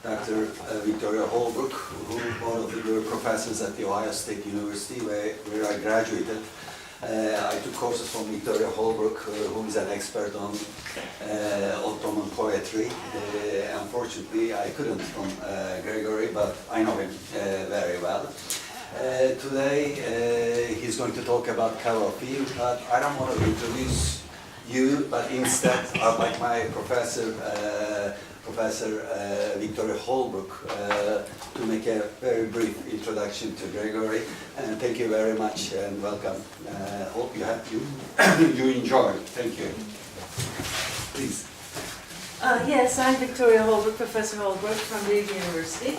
Dr. Victoria Holbrook, who one of the professors at the Ohio State University, where I graduated. I took courses from Victoria Holbrook, who is an expert on Ottoman poetry. Unfortunately, I couldn't from Gregory, but I know him very well. Today, he's going to talk about Cavafy, but I don't want to introduce you, but instead, I'd like my Professor Victoria Holbrook to make a very brief introduction to Gregory. And thank you very much and welcome. Hope you enjoy. Thank you. Please. Yes, I'm Victoria Holbrook, Professor Holbrook from Boğaziçi University.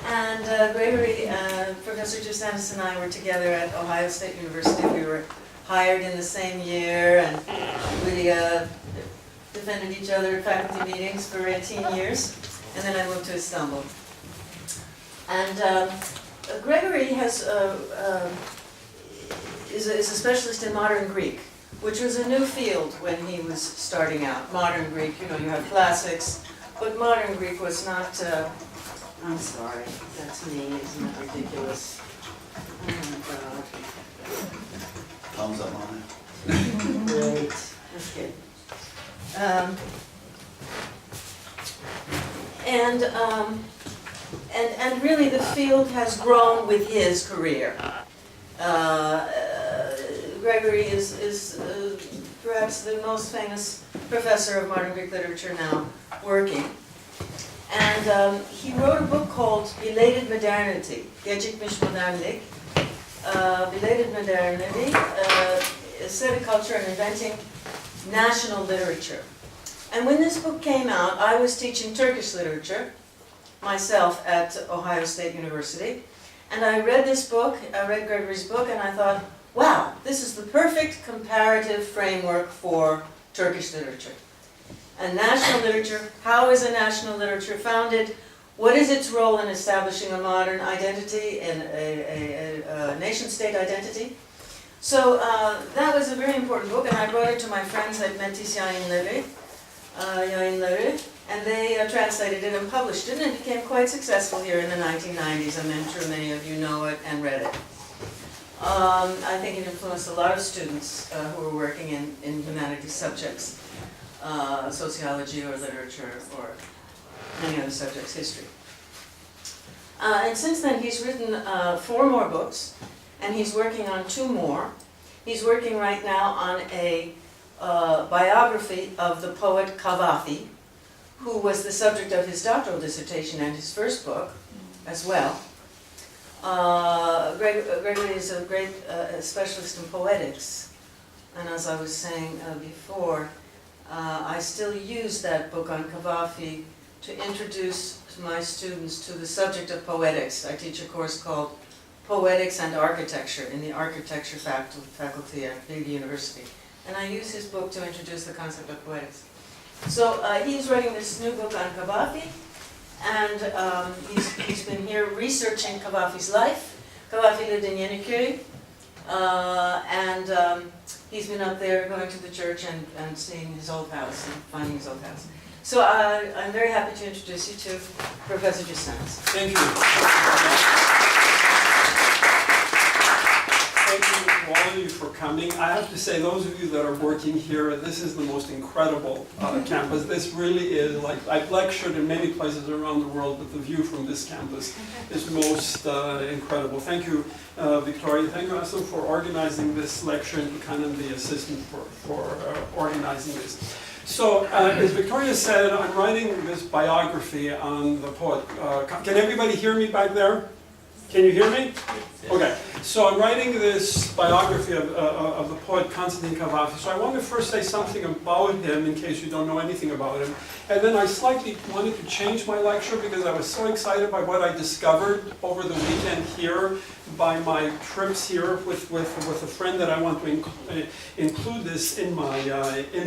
And Gregory, Professor Jusdanis and I were together at Ohio State University. We were hired in the same year, and we defended each other at faculty meetings for 18 years, and then I moved to Istanbul. And Gregory is a specialist in modern Greek, which was a new field when he was starting out. Modern Greek, you know, you have classics, but modern Greek was not, I'm sorry, that's me, isn't that ridiculous? Oh my God. Thumbs up on it. Great, that's good. And really the field has grown with his career. Gregory is perhaps the most famous professor of modern Greek literature now working. And he wrote a book called Belated Modernity, Gecikmiş Modernlik. Belated Modernity, Aesthetic Culture and Inventing National Literature. And when this book came out, I was teaching Turkish literature myself at Ohio State University. And I read this book, I read Gregory's book, and I thought, wow, this is the perfect comparative framework for Turkish literature. And national literature, how is a national literature founded? What is its role in establishing a modern identity and a nation-state identity? So that was a very important book, and I brought it to my friends at Metis Yayınları, and they translated it and published it, and it became quite successful here in the 1990s. I'm sure many of you know it and read it. I think it influenced a lot of students who were working in humanities subjects, sociology or literature or many other subjects, history. And since then he's written 4 more books, and he's working on 2 more. He's working right now on a biography of the poet Cavafy, who was the subject of his doctoral dissertation and his first book as well. Gregory is a great specialist in poetics, and as I was saying before, I still use that book on Cavafy to introduce my students to the subject of poetics. I teach a course called Poetics and Architecture in the Architecture faculty at Boğaziçi University. And I use his book to introduce the concept of poetics. So he's writing this new book on Cavafy, and he's been here researching Cavafy's life. Cavafy lived in Yeniköy, and he's been up there going to the church and seeing his old house and finding his old house. So I'm very happy to introduce you to Professor Jusdanis. Thank you. Thank you to all of you for coming. I have to say, those of you that are working here, this is the most incredible campus. This really is, like, I've lectured in many places around the world, but the view from this campus is most incredible. Thank you, Victoria. Thank you also for organizing this lecture and kind of the assistant for organizing this. So, as Victoria said, I'm writing this biography on the poet. Can everybody hear me back there? Can you hear me? Okay. So I'm writing this biography of the poet Constantine Cavafy. So I want to first say something about him in case you don't know anything about him. And then I slightly wanted to change my lecture because I was so excited by what I discovered over the weekend here, by my trips here with a friend, that I want to include this in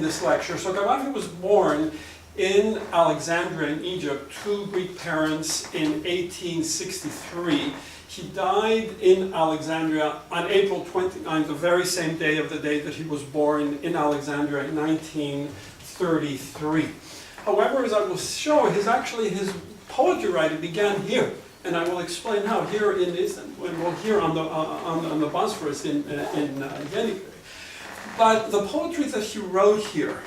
this lecture. So Cavafy was born in Alexandria in Egypt to Greek parents in 1863. He died in Alexandria on April 29th, the very same day of the day that he was born in Alexandria in 1933. However, as I will show, his poetry writing began here, and I will explain how, here in Istanbul, well, here on the Bosphorus in Yenikay. But the poetry that he wrote here,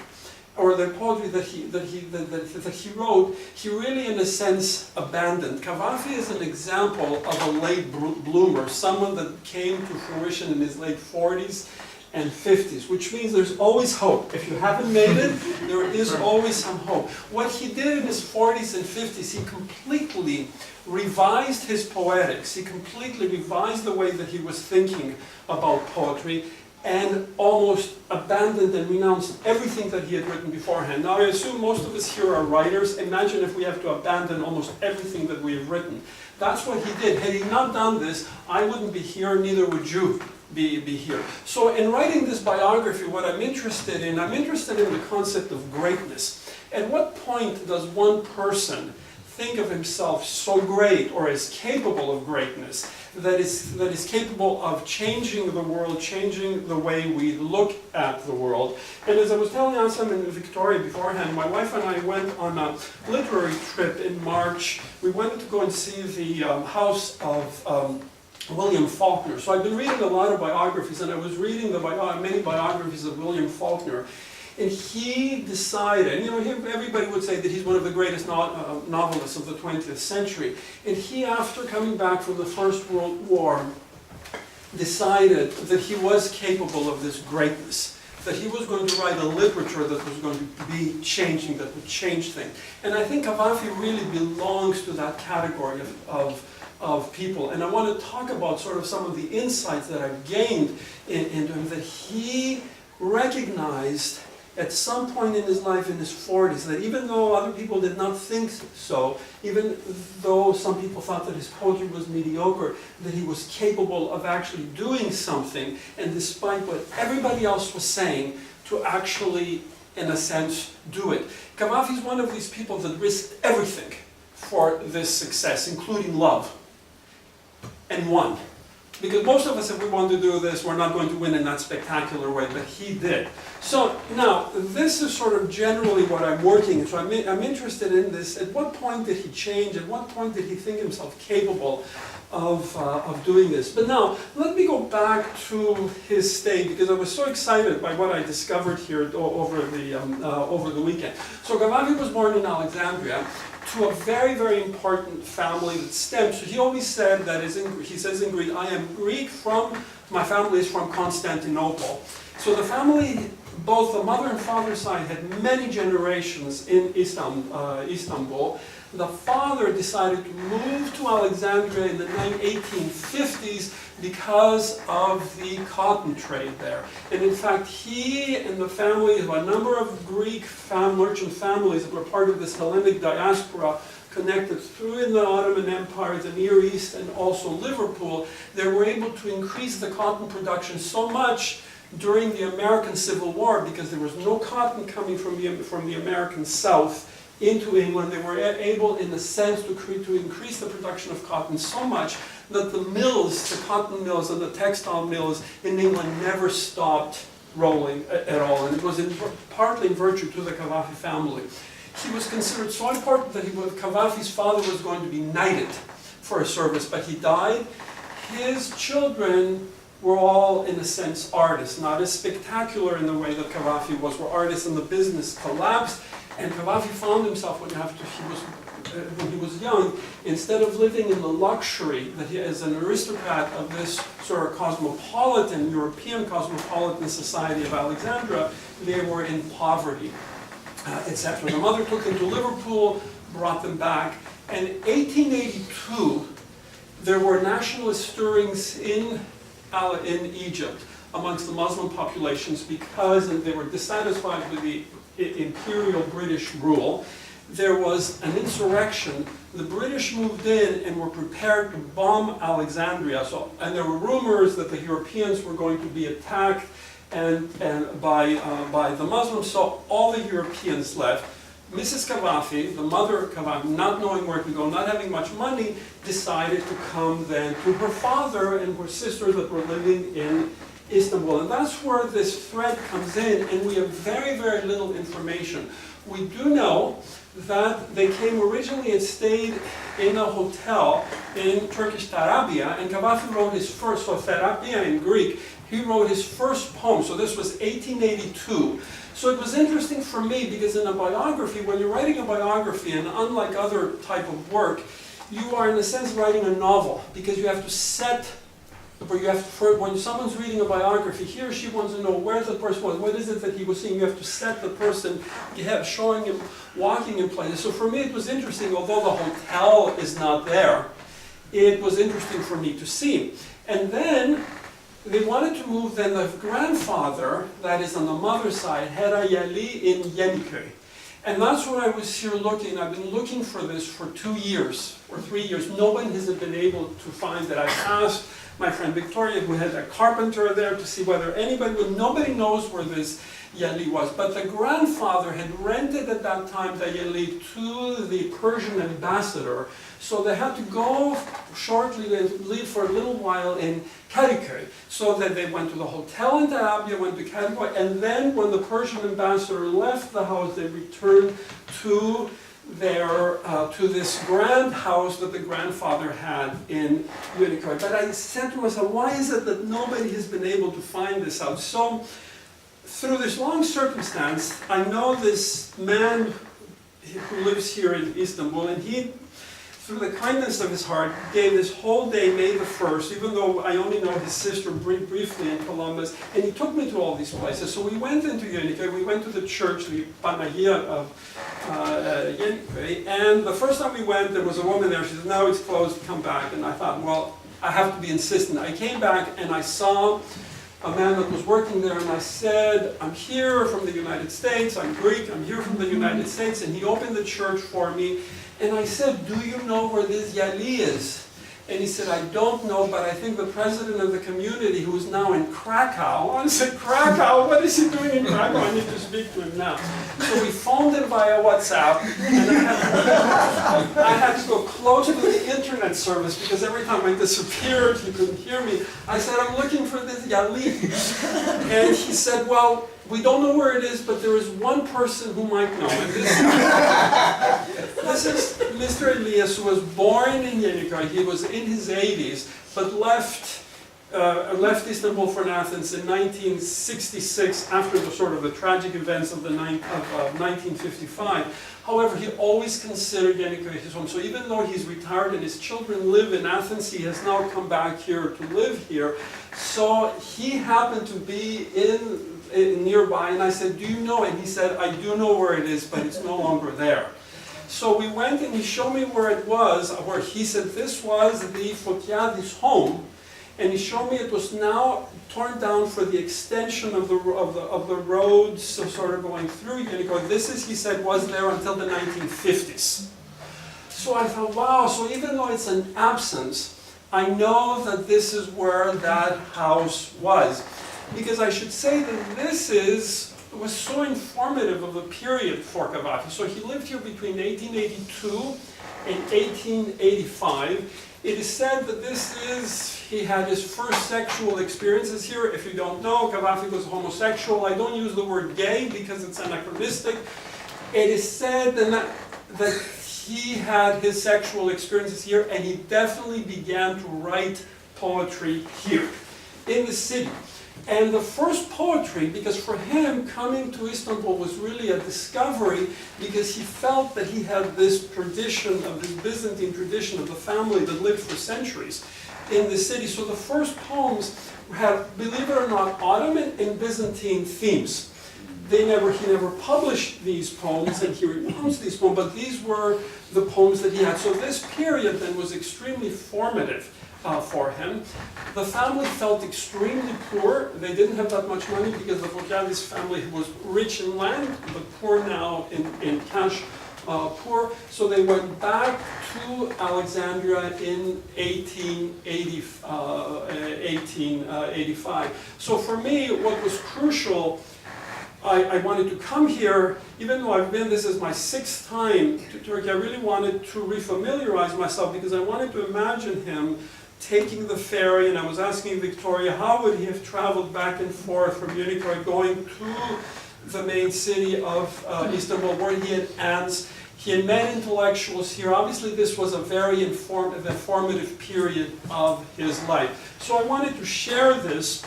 or the poetry that he wrote, he really, in a sense, abandoned. Cavafy is an example of a late bloomer, someone that came to fruition in his late 40s and 50s, which means there's always hope. If you haven't made it, there is always some hope. What he did in his 40s and 50s, he completely revised his poetics. He completely revised the way that he was thinking about poetry, and almost abandoned and renounced everything that he had written beforehand. Now, I assume most of us here are writers. Imagine if we have to abandon almost everything that we have written. That's what he did. Had he not done this, I wouldn't be here, neither would you be here. So in writing this biography, what I'm interested in the concept of greatness. At what point does one person think of himself so great, or as capable of greatness, that is capable of changing the world, changing the way we look at the world? And as I was telling Assam and Victoria beforehand, my wife and I went on a literary trip in March. We went to go and see the house of William Faulkner. So I've been reading a lot of biographies, and I was reading many biographies of William Faulkner. And he decided, you know, everybody would say that he's one of the greatest novelists of the 20th century. And he, after coming back from the First World War, decided that he was capable of this greatness, that he was going to write a literature that was going to be changing, that would change things. And I think Cavafy really belongs to that category of people. And I want to talk about sort of some of the insights that I've gained into him, that he recognized at some point in his life, in his 40s, that even though other people did not think so, even though some people thought that his poetry was mediocre, that he was capable of actually doing something, and despite what everybody else was saying, to actually, in a sense, do it. Cavafy is one of these people that risked everything for this success, including love, and won. Because most of us, if we want to do this, we're not going to win in that spectacular way, but he did. So now, this is sort of generally what I'm working in. So I'm interested in this. At what point did he change? At what point did he think himself capable of doing this? But now, let me go back to his stay, because I was so excited by what I discovered here over the weekend. So Cavafy was born in Alexandria, to a very, very important family that stems. So he always said that, he says in Greek, I am Greek my family is from Constantinople. So the family, both the mother and father side, had many generations in Istanbul. The father decided to move to Alexandria in the 1850s because of the cotton trade there. And in fact, he and the family, a number of Greek merchant families that were part of this Hellenic diaspora connected through in the Ottoman Empire, the Near East, and also Liverpool, they were able to increase the cotton production so much during the American Civil War, because there was no cotton coming from the American South into England. They were able, in a sense, to increase the production of cotton so much that the mills, the cotton mills and the textile mills in England never stopped rolling at all. And it was partly in virtue to the Cavafy family. He was considered so important that Cavafy's father was going to be knighted for his service, but he died. His children were all, in a sense, artists, not as spectacular in the way that Cavafy was, were artists, and the business collapsed. And Cavafy found himself, when he was young, instead of living in the luxury that he, as an aristocrat of this sort of cosmopolitan, European cosmopolitan society of Alexandria, they were in poverty, etc. The mother took them to Liverpool, brought them back, and in 1882, there were nationalist stirrings in Egypt amongst the Muslim populations because they were dissatisfied with the imperial British rule. There was an insurrection. The British moved in and were prepared to bomb Alexandria. And there were rumors that the Europeans were going to be attacked by the Muslims. So all the Europeans left. Mrs. Cavafy, the mother of Cavafy, not knowing where to go, not having much money, decided to come then to her father and her sisters that were living in Istanbul. And that's where this thread comes in, and we have very, very little information. we do know that they came originally and stayed in a hotel in Turkish Tarabya, and Cavafy wrote his first, so Tarabya in Greek, he wrote his first poem, so this was 1882. So it was interesting for me because in a biography, when you're writing a biography, and unlike other type of work, you are in a sense writing a novel, because you have to set, when someone's reading a biography, he or she wants to know where the person was, what is it that he was seeing, you have to set the person, you have showing him walking in places. So for me it was interesting, although the hotel is not there, it was interesting for me to see. And then they wanted to move, then the grandfather, that is on the mother's side, had a yali in Yeniköy. And that's what I was here looking. I've been looking for this for 2 years or 3 years. No one has been able to find that. I asked my friend Victoria, who had a carpenter there, to see whether anybody would. Nobody knows where this yali was. But the grandfather had rented at that time the yali to the Persian ambassador. So they had to go shortly, they leave for a little while in Kadıköy. So that they went to the hotel in Tarabya, went to Kadıköy, and then when the Persian ambassador left the house, they returned to their, to this grand house that the grandfather had in Yeniköy. But I said to myself, why is it that nobody has been able to find this house? So through this long circumstance, I know this man who lives here in Istanbul, and he, through the kindness of his heart, gave this whole day, May the 1st, even though I only know his sister briefly in Columbus, and he took me to all these places. So we went into Yeniköy, we went to the church, the Panagia of Yeniköy, and the first time we went, there was a woman there, she said, no, it's closed, come back. And I thought, well, I have to be insistent. I came back and I saw a man that was working there, and I said, I'm here from the United States, I'm Greek, I'm here from the United States, and he opened the church for me. And I said, do you know where this yali is? And he said, I don't know, but I think the president of the community, who is now in Krakow. I said, Krakow? What is he doing in Krakow? I need to speak to him now. So we phoned him via WhatsApp, and I had to go close to the internet service, because every time I disappeared, he couldn't hear me. I said, I'm looking for this yali. And he said, well, we don't know where it is, but there is one person who might know. And this is Mr. Elias, who was born in Yeniköy. He was in his 80s, but left Istanbul for Athens in 1966 after the sort of the tragic events of 1955. However, he always considered Yeniköy his home. So even though he's retired and his children live in Athens, he has now come back here to live here. So he happened to be in nearby, and I said, do you know? And he said, I do know where it is, but it's no longer there. So we went and he showed me where it was, where he said this was the Fotiadis' home, and he showed me it was now torn down for the extension of the roads, so sort of going through Yeniköy. This is, he said, was there until the 1950s. So I thought, wow, so even though it's an absence, I know that this is where that house was. Because I should say that this was so informative of the period for Cavafy. So he lived here between 1882 and 1885. It is said that he had his first sexual experiences here. If you don't know, Cavafy was homosexual. I don't use the word gay because it's anachronistic. It is said that he had his sexual experiences here, and he definitely began to write poetry here in the city. And the first poetry, because for him coming to Istanbul was really a discovery, because he felt that he had this tradition of this Byzantine tradition of the family that lived for centuries in the city. So the first poems had, believe it or not, Ottoman and Byzantine themes. He never published these poems, and he renounced these poems, but these were the poems that he had. So this period then was extremely formative for him. The family felt extremely poor. They didn't have that much money because the Fotiadis family was rich in land, but poor now in cash, poor. So they went back to Alexandria in 1885. So for me, what was crucial, I wanted to come here, even though this is my 6th time to Turkey, I really wanted to refamiliarize myself because I wanted to imagine him taking the ferry, and I was asking Victoria, how would he have traveled back and forth from Yeniköy, going to the main city of Istanbul, where he had aunts. He had met intellectuals here. Obviously, this was a very informative period of his life. So I wanted to share this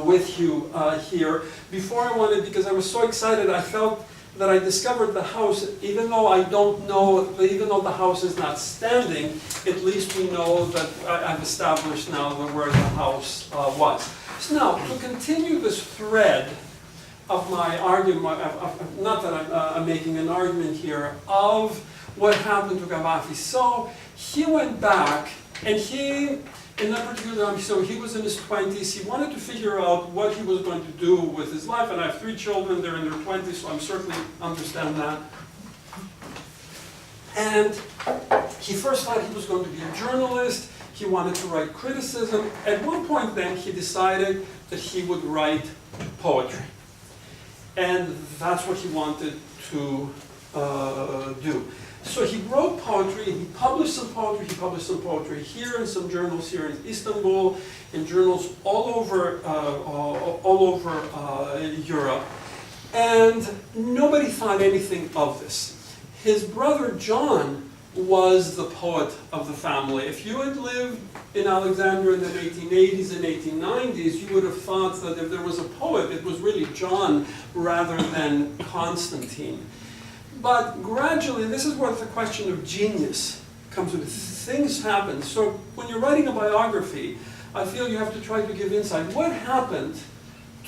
with you here. Before I wanted, because I was so excited, I felt that I discovered the house, even though I don't know, even though the house is not standing, at least we know that I've established now where the house was. So now, to continue this thread of my argument, not that I'm making an argument here, of what happened to Cavafy. So he went back, and he, in that particular time, so he was in his 20s, he wanted to figure out what he was going to do with his life, and I have 3 children, they're in their 20s, so I'm certainly understand that. And he first thought he was going to be a journalist, he wanted to write criticism. At one point then, he decided that he would write poetry. And that's what he wanted to do. So he wrote poetry, he published some poetry here in some journals here in Istanbul, in journals all over Europe. And nobody thought anything of this. His brother John was the poet of the family. If you had lived in Alexandria in the 1880s and 1890s, you would have thought that if there was a poet, it was really John rather than Constantine. But gradually, this is where the question of genius comes in. Things happen. So when you're writing a biography, I feel you have to try to give insight. What happened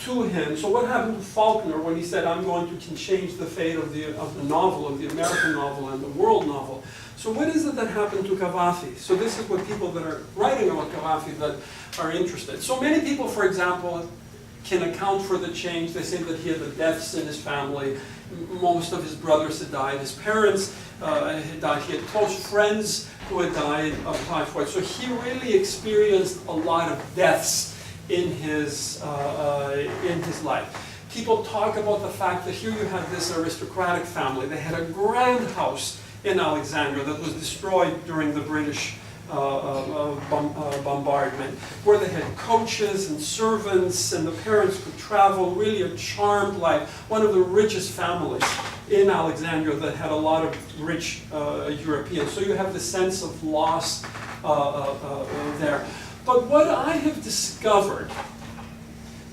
to him? So what happened to Faulkner when he said, I'm going to change the fate of the novel, of the American novel and the world novel? So what is it that happened to Cavafy? So this is what people that are writing about Cavafy that are interested. So many people, for example, can account for the change. They say that he had the deaths in his family. Most of his brothers had died. His parents had died. He had close friends who had died of typhoid. So he really experienced a lot of deaths in his life. People talk about the fact that here you have this aristocratic family. They had a grand house in Alexandria that was destroyed during the British bombardment, where they had coaches and servants, and the parents could travel, really a charmed life. One of the richest families in Alexandria that had a lot of rich Europeans. So you have the sense of loss there. But what I have discovered,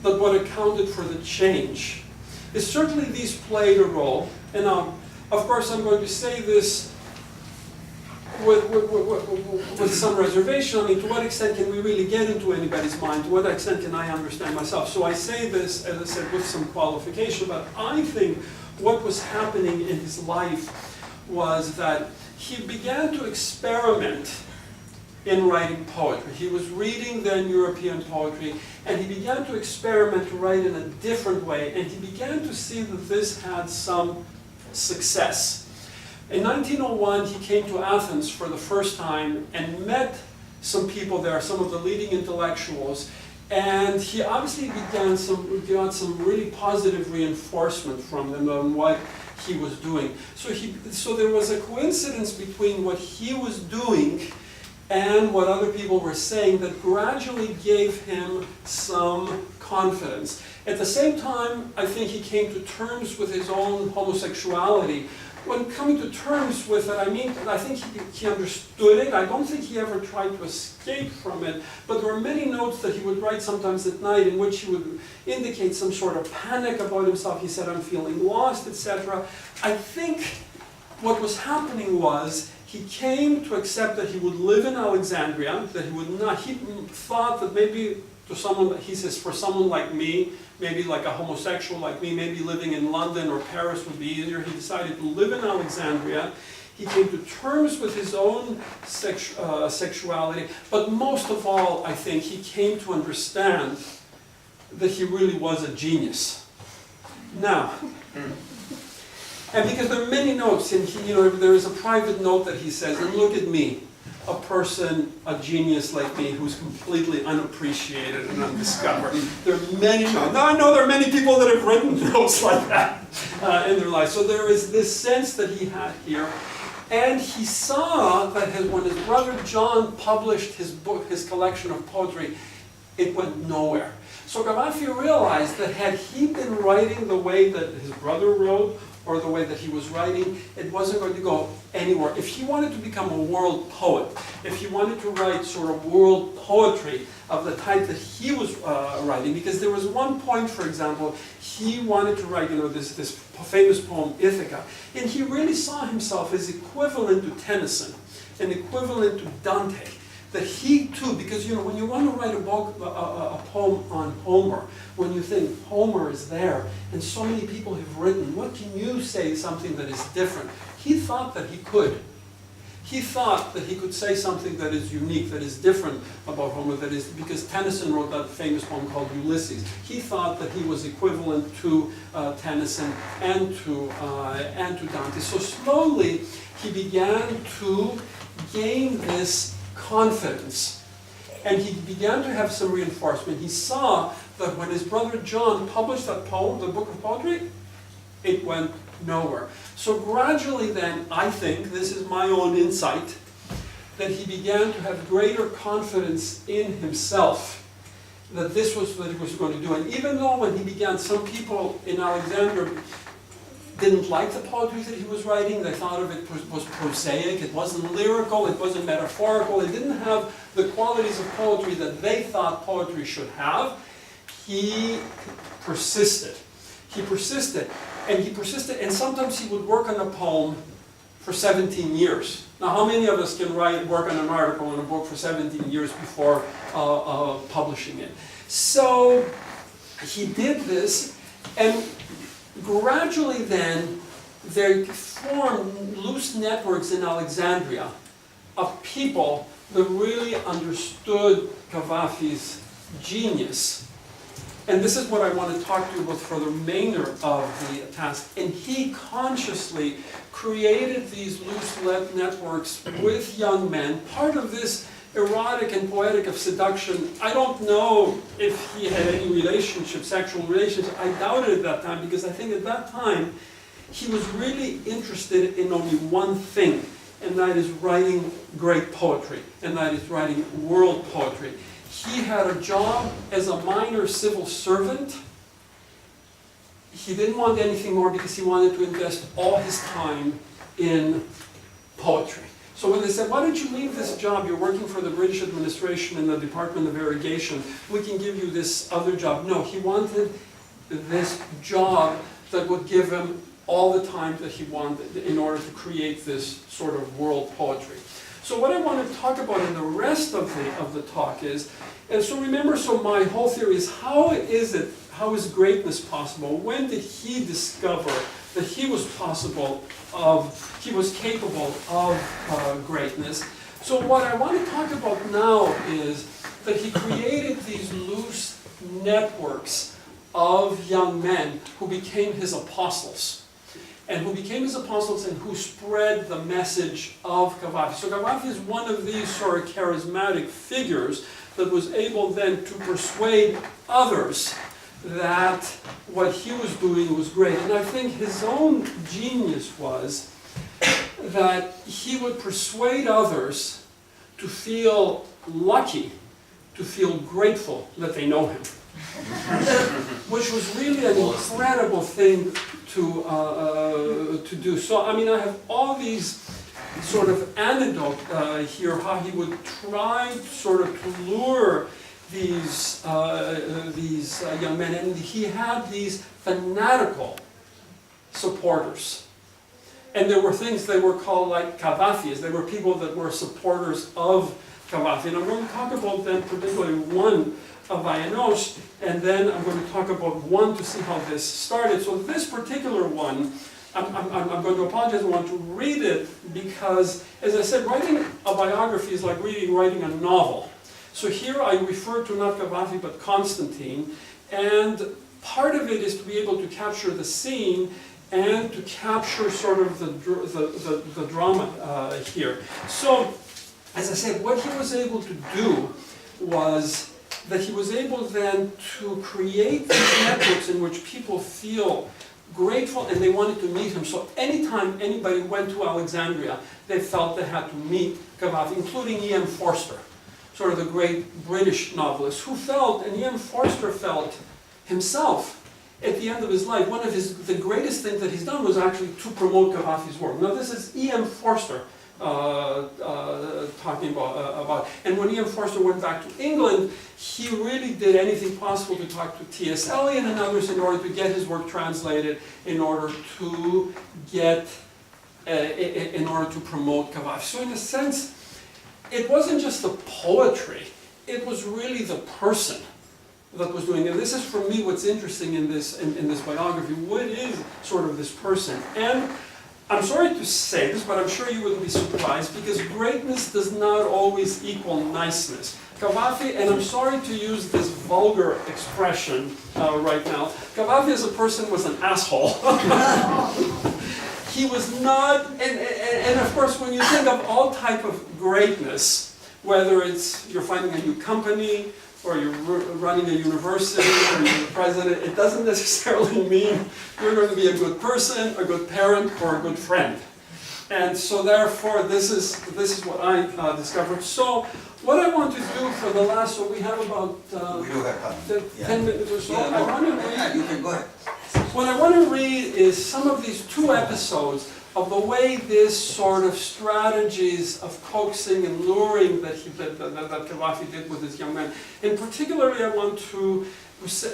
that what accounted for the change, is certainly these played a role. And of course I'm going to say this with some reservation. I mean, to what extent can we really get into anybody's mind? To what extent can I understand myself? So I say this, as I said, with some qualification, but I think what was happening in his life was that he began to experiment in writing poetry. He was reading then European poetry, and he began to experiment to write in a different way, and he began to see that this had some success. In 1901, he came to Athens for the first time and met some people there, some of the leading intellectuals, and he obviously got some really positive reinforcement from them on what he was doing. So there was a coincidence between what he was doing and what other people were saying that gradually gave him some confidence. At the same time, I think he came to terms with his own homosexuality. When coming to terms with it, I mean, I think he understood it. I don't think he ever tried to escape from it, but there were many notes that he would write sometimes at night in which he would indicate some sort of panic about himself. He said, I'm feeling lost, etc. I think what was happening was he came to accept that he would live in Alexandria, that he would not, he thought that maybe to someone, he says, for someone like me, maybe like a homosexual like me, maybe living in London or Paris would be easier. He decided to live in Alexandria. He came to terms with his own sexuality, but most of all, I think, he came to understand that he really was a genius. Now, and because there are many notes, and there is a private note that he says, and look at me, a person, a genius like me, who's completely unappreciated and undiscovered. There are many notes. Now I know there are many people that have written notes like that in their life. So there is this sense that he had here. And he saw that when his brother John published his book, his collection of poetry, it went nowhere. So Cavafy realized that had he been writing the way that his brother wrote, or the way that he was writing, it wasn't going to go anywhere. If he wanted to become a world poet, if he wanted to write sort of world poetry of the type that he was writing, because there was one point, for example, he wanted to write, this famous poem, Ithaca, and he really saw himself as equivalent to Tennyson, and equivalent to Dante. That he too, because when you want to write a poem on Homer, when you think Homer is there, and so many people have written, what can you say something that is different? He thought that he could. He thought that he could say something that is unique, that is different about Homer, that is, because Tennyson wrote that famous poem called Ulysses. He thought that he was equivalent to Tennyson and to Dante. So slowly he began to gain this confidence, and he began to have some reinforcement. He saw that when his brother John published that poem, the book of poetry, it went nowhere. So gradually then, I think, this is my own insight, that he began to have greater confidence in himself, that this was what he was going to do. And even though when he began, some people in Alexandria didn't like the poetry that he was writing. They thought of it was prosaic, it wasn't lyrical, it wasn't metaphorical, it didn't have the qualities of poetry that they thought poetry should have. He persisted. He persisted, and sometimes he would work on a poem for 17 years. Now, how many of us can work on an article in a book for 17 years before publishing it? So he did this, and gradually then, they formed loose networks in Alexandria of people that really understood Cavafy's genius. And this is what I want to talk to you about for the remainder of the task. And he consciously created these loose networks with young men. Part of this erotic and poetic of seduction, I don't know if he had any relationship, sexual relations. I doubted it at that time, because I think at that time he was really interested in only one thing, and that is writing great poetry, and that is writing world poetry. He had a job as a minor civil servant. He didn't want anything more because he wanted to invest all his time in poetry. So when they said, why don't you leave this job, you're working for the British administration in the Department of Irrigation, we can give you this other job. No, he wanted this job that would give him all the time that he wanted in order to create this sort of world poetry. So what I want to talk about in the rest of the talk is, and so remember, so my whole theory is, how is greatness possible? When did he discover that he was capable of greatness? So what I want to talk about now is that he created these loose networks of young men who became his apostles. And who became his apostles and who spread the message of Cavafy. So Cavafy is one of these sort of charismatic figures that was able then to persuade others that what he was doing was great. And I think his own genius was that he would persuade others to feel lucky, to feel grateful that they know him. Which was really an incredible thing to do. So, I mean, I have all these sort of anecdote here, how he would try sort of to lure these young men, and he had these fanatical supporters. And there were things they were called like Cavafy's. They were people that were supporters of Cavafy. And I'm going to talk about them, particularly one of Vallanos, and then I'm going to talk about one to see how this started. So this particular one, I'm going to apologize, I want to read it because, as I said, writing a biography is like writing a novel. So here I refer to not Cavafy but Constantine, and part of it is to be able to capture the scene and to capture sort of the drama here. So, as I said, what he was able to do was that he was able then to create these networks in which people feel grateful and they wanted to meet him. So anytime anybody went to Alexandria, they felt they had to meet Cavafy, including E.M. Forster. sort of the great British novelist, who felt, and E.M. Forster felt himself, at the end of his life, one of the greatest things that he's done was actually to promote Cavafy's work. Now this is E.M. Forster talking about, and when E.M. Forster went back to England, he really did anything possible to talk to T.S. Eliot and others in order to get his work translated, in order to promote Cavafy. So in a sense, it wasn't just the poetry, it was really the person that was doing it. And this is, for me, what's interesting in this biography. What is sort of this person? And I'm sorry to say this, but I'm sure you wouldn't be surprised, because greatness does not always equal niceness. Cavafy, and I'm sorry to use this vulgar expression right now, Cavafy as a person was an asshole. He was not, and of course when you think of all type of greatness, whether it's you're finding a new company, or you're running a university, or you're the president, it doesn't necessarily mean you're going to be a good person, a good parent, or a good friend. And so therefore, this is what I discovered. So what I want to do for the last, so we have about We do have time. 10 minutes or so. Yeah, I want to yeah, you can go ahead. What I want to read is some of these 2 episodes of the way this sort of strategies of coaxing and luring that Cavafy did with his young men. And particularly I want to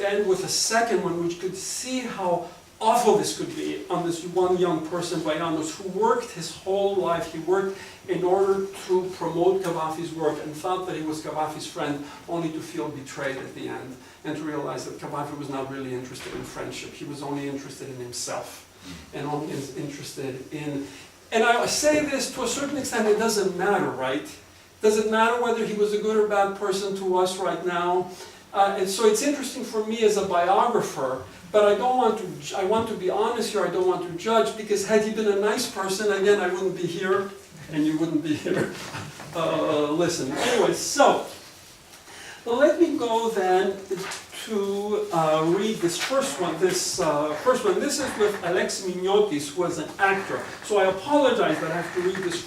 end with a second one, which could see how awful this could be on this one young person, Vayanos, who worked his whole life. He worked in order to promote Cavafy's work and thought that he was Cavafy's friend, only to feel betrayed at the end and to realize that Cavafy was not really interested in friendship. He was only interested in himself and only interested in... And I say this to a certain extent, it doesn't matter, right? Does it matter whether he was a good or bad person to us right now? And so it's interesting for me as a biographer, but I want to be honest here, I don't want to judge, because had he been a nice person, again, I wouldn't be here, and you wouldn't be here listening. Anyway, so, let me go then to read this first one. This is with Alex Mignotis, who was an actor. So I apologize that I have to read this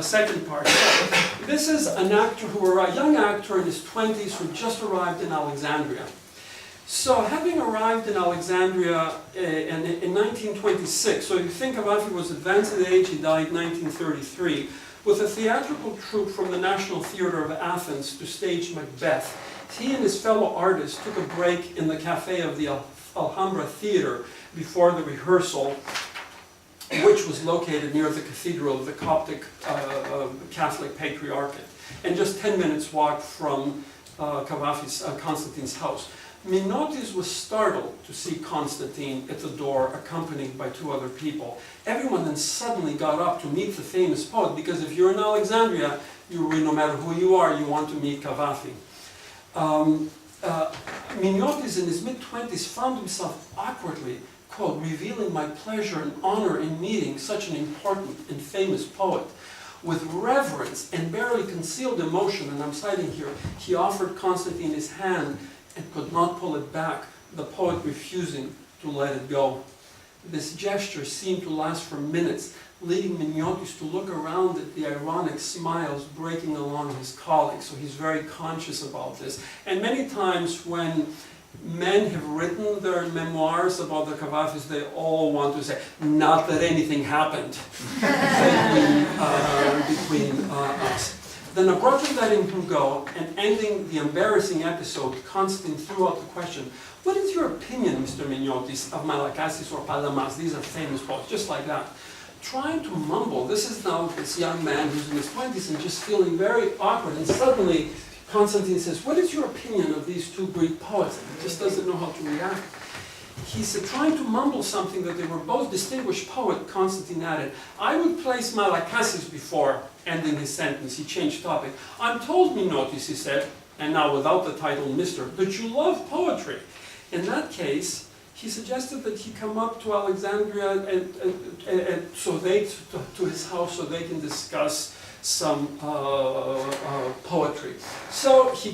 second part. So, this is an actor a young actor in his 20s who just arrived in Alexandria. So having arrived in Alexandria in 1926, so you think Cavafy was advanced in age, he died in 1933, with a theatrical troupe from the National Theatre of Athens to stage Macbeth. He and his fellow artists took a break in the cafe of the Alhambra Theatre before the rehearsal, which was located near the cathedral of the Coptic Catholic Patriarchate, and just 10 minutes walk from Constantine's house. Mignotis was startled to see Constantine at the door, accompanied by 2 other people. Everyone then suddenly got up to meet the famous poet, because if you're in Alexandria, no matter who you are, you want to meet Cavafy. Mignotis in his mid-20s found himself awkwardly, quote, revealing my pleasure and honor in meeting such an important and famous poet. With reverence and barely concealed emotion, and I'm citing here, he offered Constantine his hand and could not pull it back, the poet refusing to let it go. This gesture seemed to last for minutes, leading Mignotis to look around at the ironic smiles breaking along his colleagues. So he's very conscious about this. And many times when men have written their memoirs about the Cavafys, they all want to say, not that anything happened between us. Then abruptly letting him go and ending the embarrassing episode, Constantine threw out the question, what is your opinion, Mr. Mignotis, of Malakassis or Palamas? These are famous poets, just like that. Trying to mumble, this is now this young man who's in his 20s and just feeling very awkward, and suddenly Constantine says, what is your opinion of these 2 Greek poets? And he just doesn't know how to react. He said, trying to mumble something that they were both distinguished poets, Constantine added, I would place Malakassis before ending his sentence. He changed topic. I'm told, Mignotis, he said, and now without the title Mr., that you love poetry. In that case, he suggested that he come up to Alexandria and so to his house so they can discuss some poetry. So he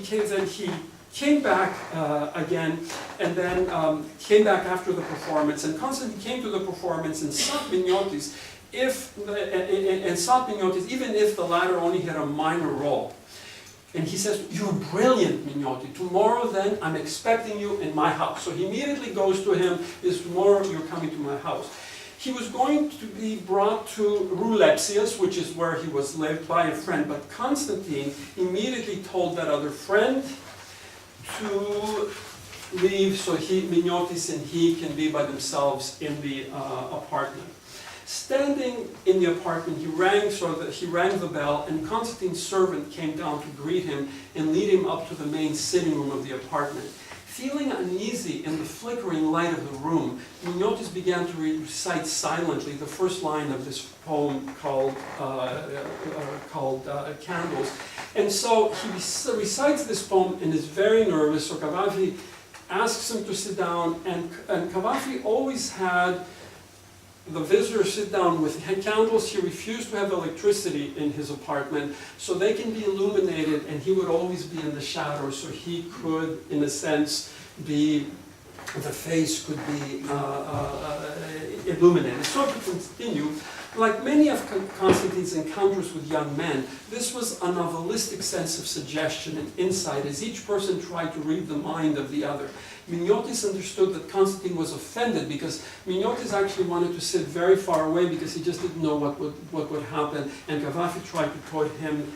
came back again, and then came back after the performance, and Constantine came to the performance and sought Mignotis and sought Mignotis, even if the latter only had a minor role. And he says, "You're brilliant, Mignotti. Tomorrow then, I'm expecting you in my house." So he immediately goes to him, "Is tomorrow you're coming to my house." He was going to be brought to Rue Lepsius, which is where he was lived, by a friend, but Constantine immediately told that other friend to leave so Mignotis and he can be by themselves in the apartment. Standing in the apartment, he rang the bell, and Constantine's servant came down to greet him and lead him up to the main sitting room of the apartment. Feeling uneasy in the flickering light of the room, Mignotis began to recite silently the first line of this poem called Candles. And so he recites this poem and is very nervous, so Cavafy asks him to sit down, and Cavafy always had the visitors sit down with candles. He refused to have electricity in his apartment, so they can be illuminated, and he would always be in the shadow, so he could, in a sense, the face could be illuminated. So to continue, like many of Constantine's encounters with young men, this was a novelistic sense of suggestion and insight as each person tried to read the mind of the other. Mignotis understood that Constantine was offended because Mignotis actually wanted to sit very far away because he just didn't know what would happen, and Cavafy tried to put him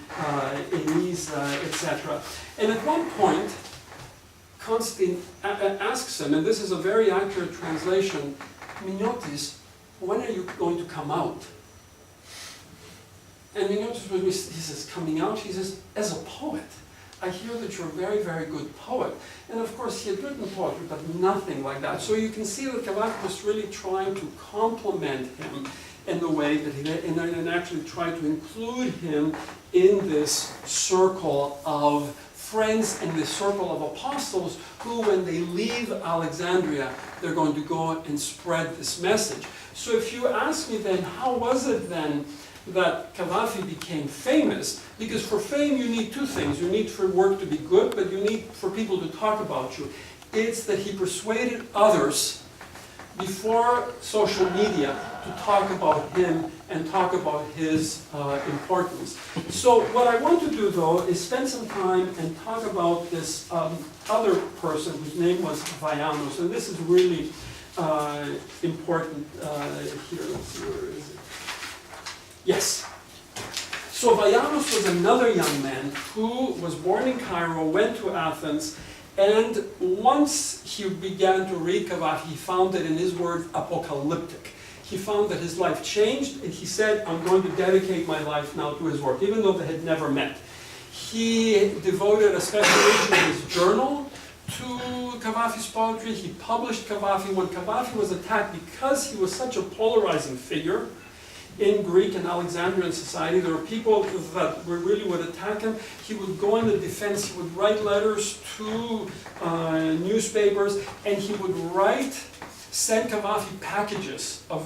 in ease, etc. And at one point, Constantine asks him, and this is a very accurate translation, "Mignotis, when are you going to come out?" And Mignotis, he says, "Coming out?" He says, "As a poet. I hear that you're a very, very good poet." And of course, he had written poetry, but nothing like that. So you can see that Cavafy was really trying to compliment him in the way that he did, and actually try to include him in this circle of friends, in this circle of apostles who, when they leave Alexandria, they're going to go and spread this message. So if you ask me then, how was it then that Cavafy became famous? Because for fame you need two things. You need for work to be good, but you need for people to talk about you. It's that he persuaded others before social media to talk about him and talk about his importance. So what I want to do though is spend some time and talk about this other person whose name was Vaianos, and this is really important here. Let's see, where is it? Yes. So Vaianos was another young man who was born in Cairo, went to Athens, and once he began to read Cavafy, he found it, in his words, apocalyptic. He found that his life changed, and he said, "I'm going to dedicate my life now to his work," even though they had never met. He devoted a special issue of his journal to Cavafy's poetry. He published Cavafy. When Cavafy was attacked, because he was such a polarizing figure in Greek and Alexandrian society, there were people that really would attack him. He would go in the defense, he would write letters to newspapers, and he would send Cavafy packages of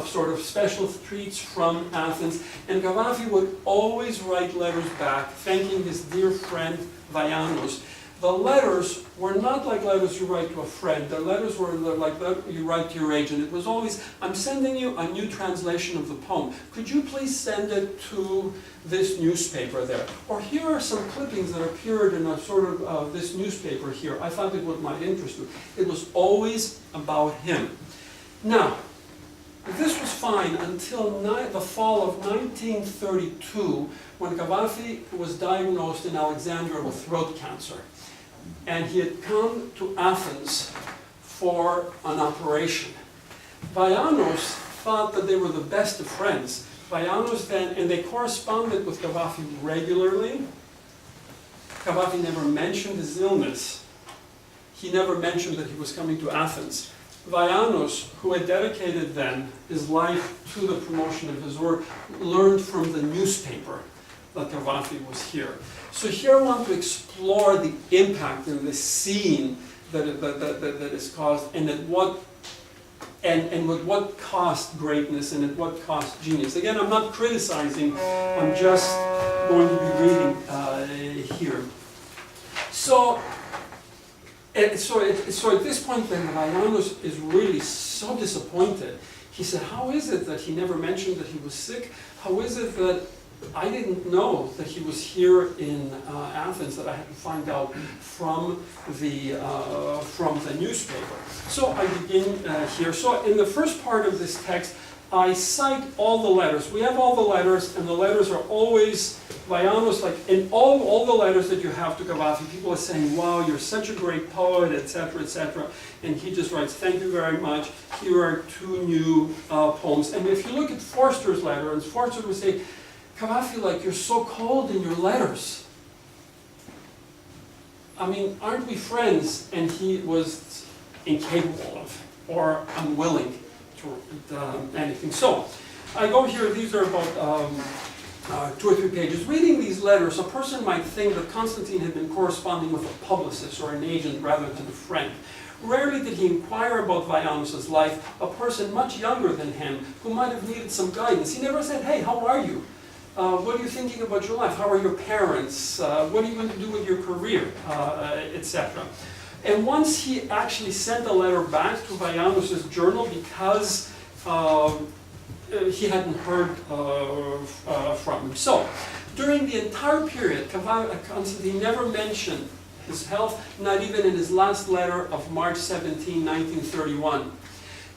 sort of special treats from Athens, and Cavafy would always write letters back, thanking his dear friend Vaianos. The letters were not like letters you write to a friend. The letters were like you write to your agent. It was always, "I'm sending you a new translation of the poem. Could you please send it to this newspaper there?" Or here are some clippings that appeared in a sort of this newspaper here. I thought it might interest you. It was always about him. Now, this was fine until the fall of 1932, when Cavafy was diagnosed in Alexandria with throat cancer. And he had come to Athens for an operation. Vaianos thought that they were the best of friends. Vaianos then, and they corresponded with Cavafy regularly. Cavafy never mentioned his illness. He never mentioned that he was coming to Athens. Vaianos, who had dedicated then his life to the promotion of his work, learned from the newspaper that Cavafy was here. So here I want to explore the impact and the scene that is caused, and at what with what cost greatness and at what cost genius. Again, I'm not criticizing. I'm just going to be reading here. So at this point, then Vaianos is really so disappointed. He said, how is it that he never mentioned that he was sick? How is it that I didn't know that he was here in Athens, that I had to find out from the newspaper? So I begin here. So in the first part of this text, I cite all the letters. We have all the letters, and the letters are always Vayanos, like in all the letters that you have to Cavafy, people are saying, wow, you're such a great poet, etc., etc. And he just writes, thank you very much. Here are 2 new poems. And if you look at Forster's letter, and Forster would say, Cavafy, like, you're so cold in your letters. I mean, aren't we friends? And he was incapable of, or unwilling to anything. So, I go here, these are about 2 or 3 pages. Reading these letters, a person might think that Constantine had been corresponding with a publicist or an agent rather than a friend. Rarely did he inquire about Vayanos' life, a person much younger than him who might have needed some guidance. He never said, hey, how are you? What are you thinking about your life? How are your parents? What are you going to do with your career? Etc. And once he actually sent a letter back to Vayanos' journal because he hadn't heard from him. So, during the entire period, Constantine never mentioned his health, not even in his last letter of March 17, 1931.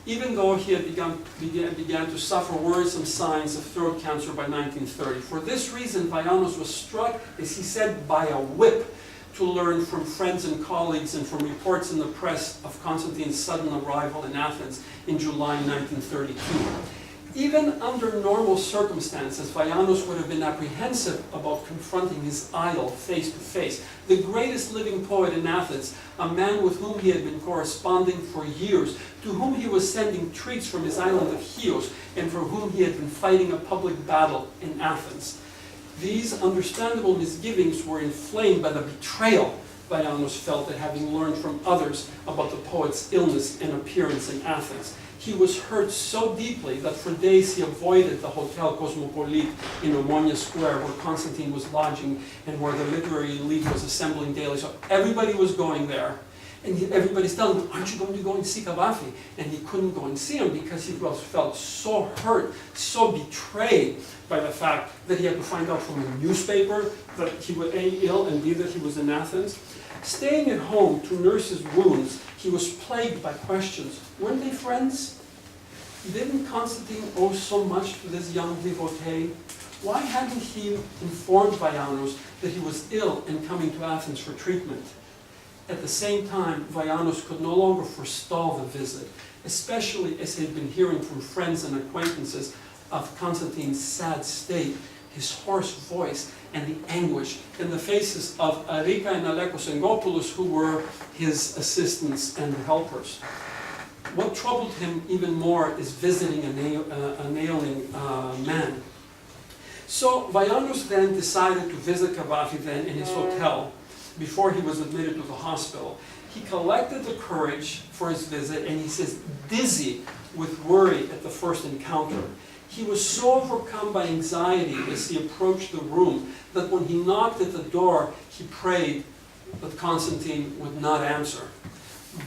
Even though he had began to suffer worrisome signs of throat cancer by 1930. For this reason, Vayanos was struck, as he said, by a whip to learn from friends and colleagues and from reports in the press of Constantine's sudden arrival in Athens in July 1932. Even under normal circumstances, Vayanos would have been apprehensive about confronting his idol face to face. The greatest living poet in Athens, a man with whom he had been corresponding for years, to whom he was sending treats from his island of Chios, and for whom he had been fighting a public battle in Athens. These understandable misgivings were inflamed by the betrayal Vayanos felt at having learned from others about the poet's illness and appearance in Athens. He was hurt so deeply that for days he avoided the Hotel Cosmopolite in Omonia Square, where Constantine was lodging and where the literary elite was assembling daily. So everybody was going there. And everybody's telling him, aren't you going to go and see Cavafy? And he couldn't go and see him because he felt so hurt, so betrayed by the fact that he had to find out from a newspaper that he was A, ill, and B, that he was in Athens. Staying at home to nurse his wounds, he was plagued by questions. Weren't they friends? Didn't Constantine owe so much to this young devotee? Why hadn't he informed Vayanos that he was ill and coming to Athens for treatment? At the same time, Vayanos could no longer forestall the visit, especially as he had been hearing from friends and acquaintances of Constantine's sad state, his hoarse voice, and the anguish in the faces of Arika and Alekos Engopoulos, who were his assistants and helpers. What troubled him even more is visiting an ailing man. So Vayanos then decided to visit Cavafy then in his hotel before he was admitted to the hospital. He collected the courage for his visit, and he says, dizzy with worry at the first encounter. He was so overcome by anxiety as he approached the room that when he knocked at the door, he prayed that Constantine would not answer.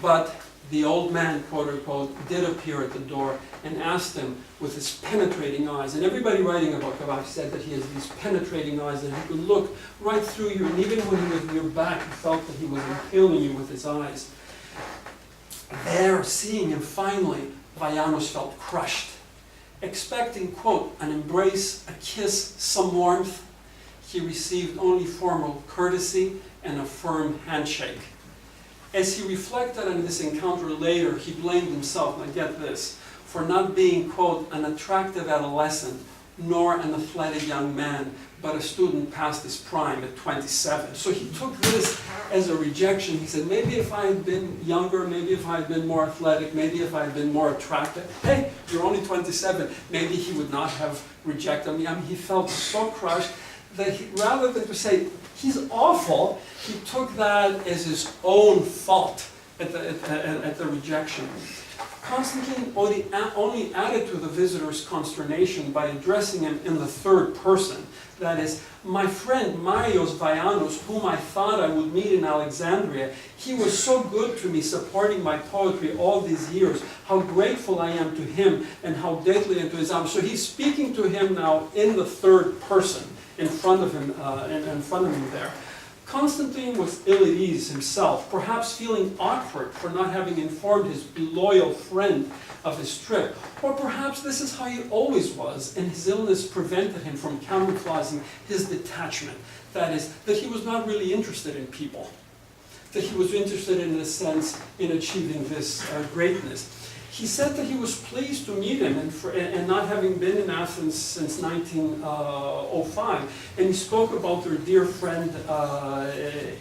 But the old man, quote unquote, did appear at the door and asked him with his penetrating eyes. And everybody writing about Cavafy said that he has these penetrating eyes, that he could look right through you, and even when he was in your back, you felt that he was impaling you with his eyes. There, seeing him finally, Vayanos felt crushed. Expecting, quote, an embrace, a kiss, some warmth, he received only formal courtesy and a firm handshake. As he reflected on this encounter later, he blamed himself, now get this, for not being, quote, an attractive adolescent, nor an athletic young man, but a student past his prime at 27. So he took this as a rejection. He said, maybe if I had been younger, maybe if I had been more athletic, maybe if I had been more attractive, hey, you're only 27, maybe he would not have rejected me. I mean, he felt so crushed that rather than to say, he's awful, he took that as his own fault at the rejection. Constantine only added to the visitor's consternation by addressing him in the third person. That is, my friend Marios Vaianos, whom I thought I would meet in Alexandria, he was so good to me, supporting my poetry all these years. How grateful I am to him, and how deeply into his arms. So he's speaking to him now in the third person, in front of him, there. Constantine was ill at ease himself, perhaps feeling awkward for not having informed his loyal friend of his trip. Or perhaps this is how he always was, and his illness prevented him from camouflaging his detachment. That is, that he was not really interested in people. That he was interested, in a sense, in achieving this greatness. He said that he was pleased to meet him, and not having been in Athens since 1905, and he spoke about their dear friend,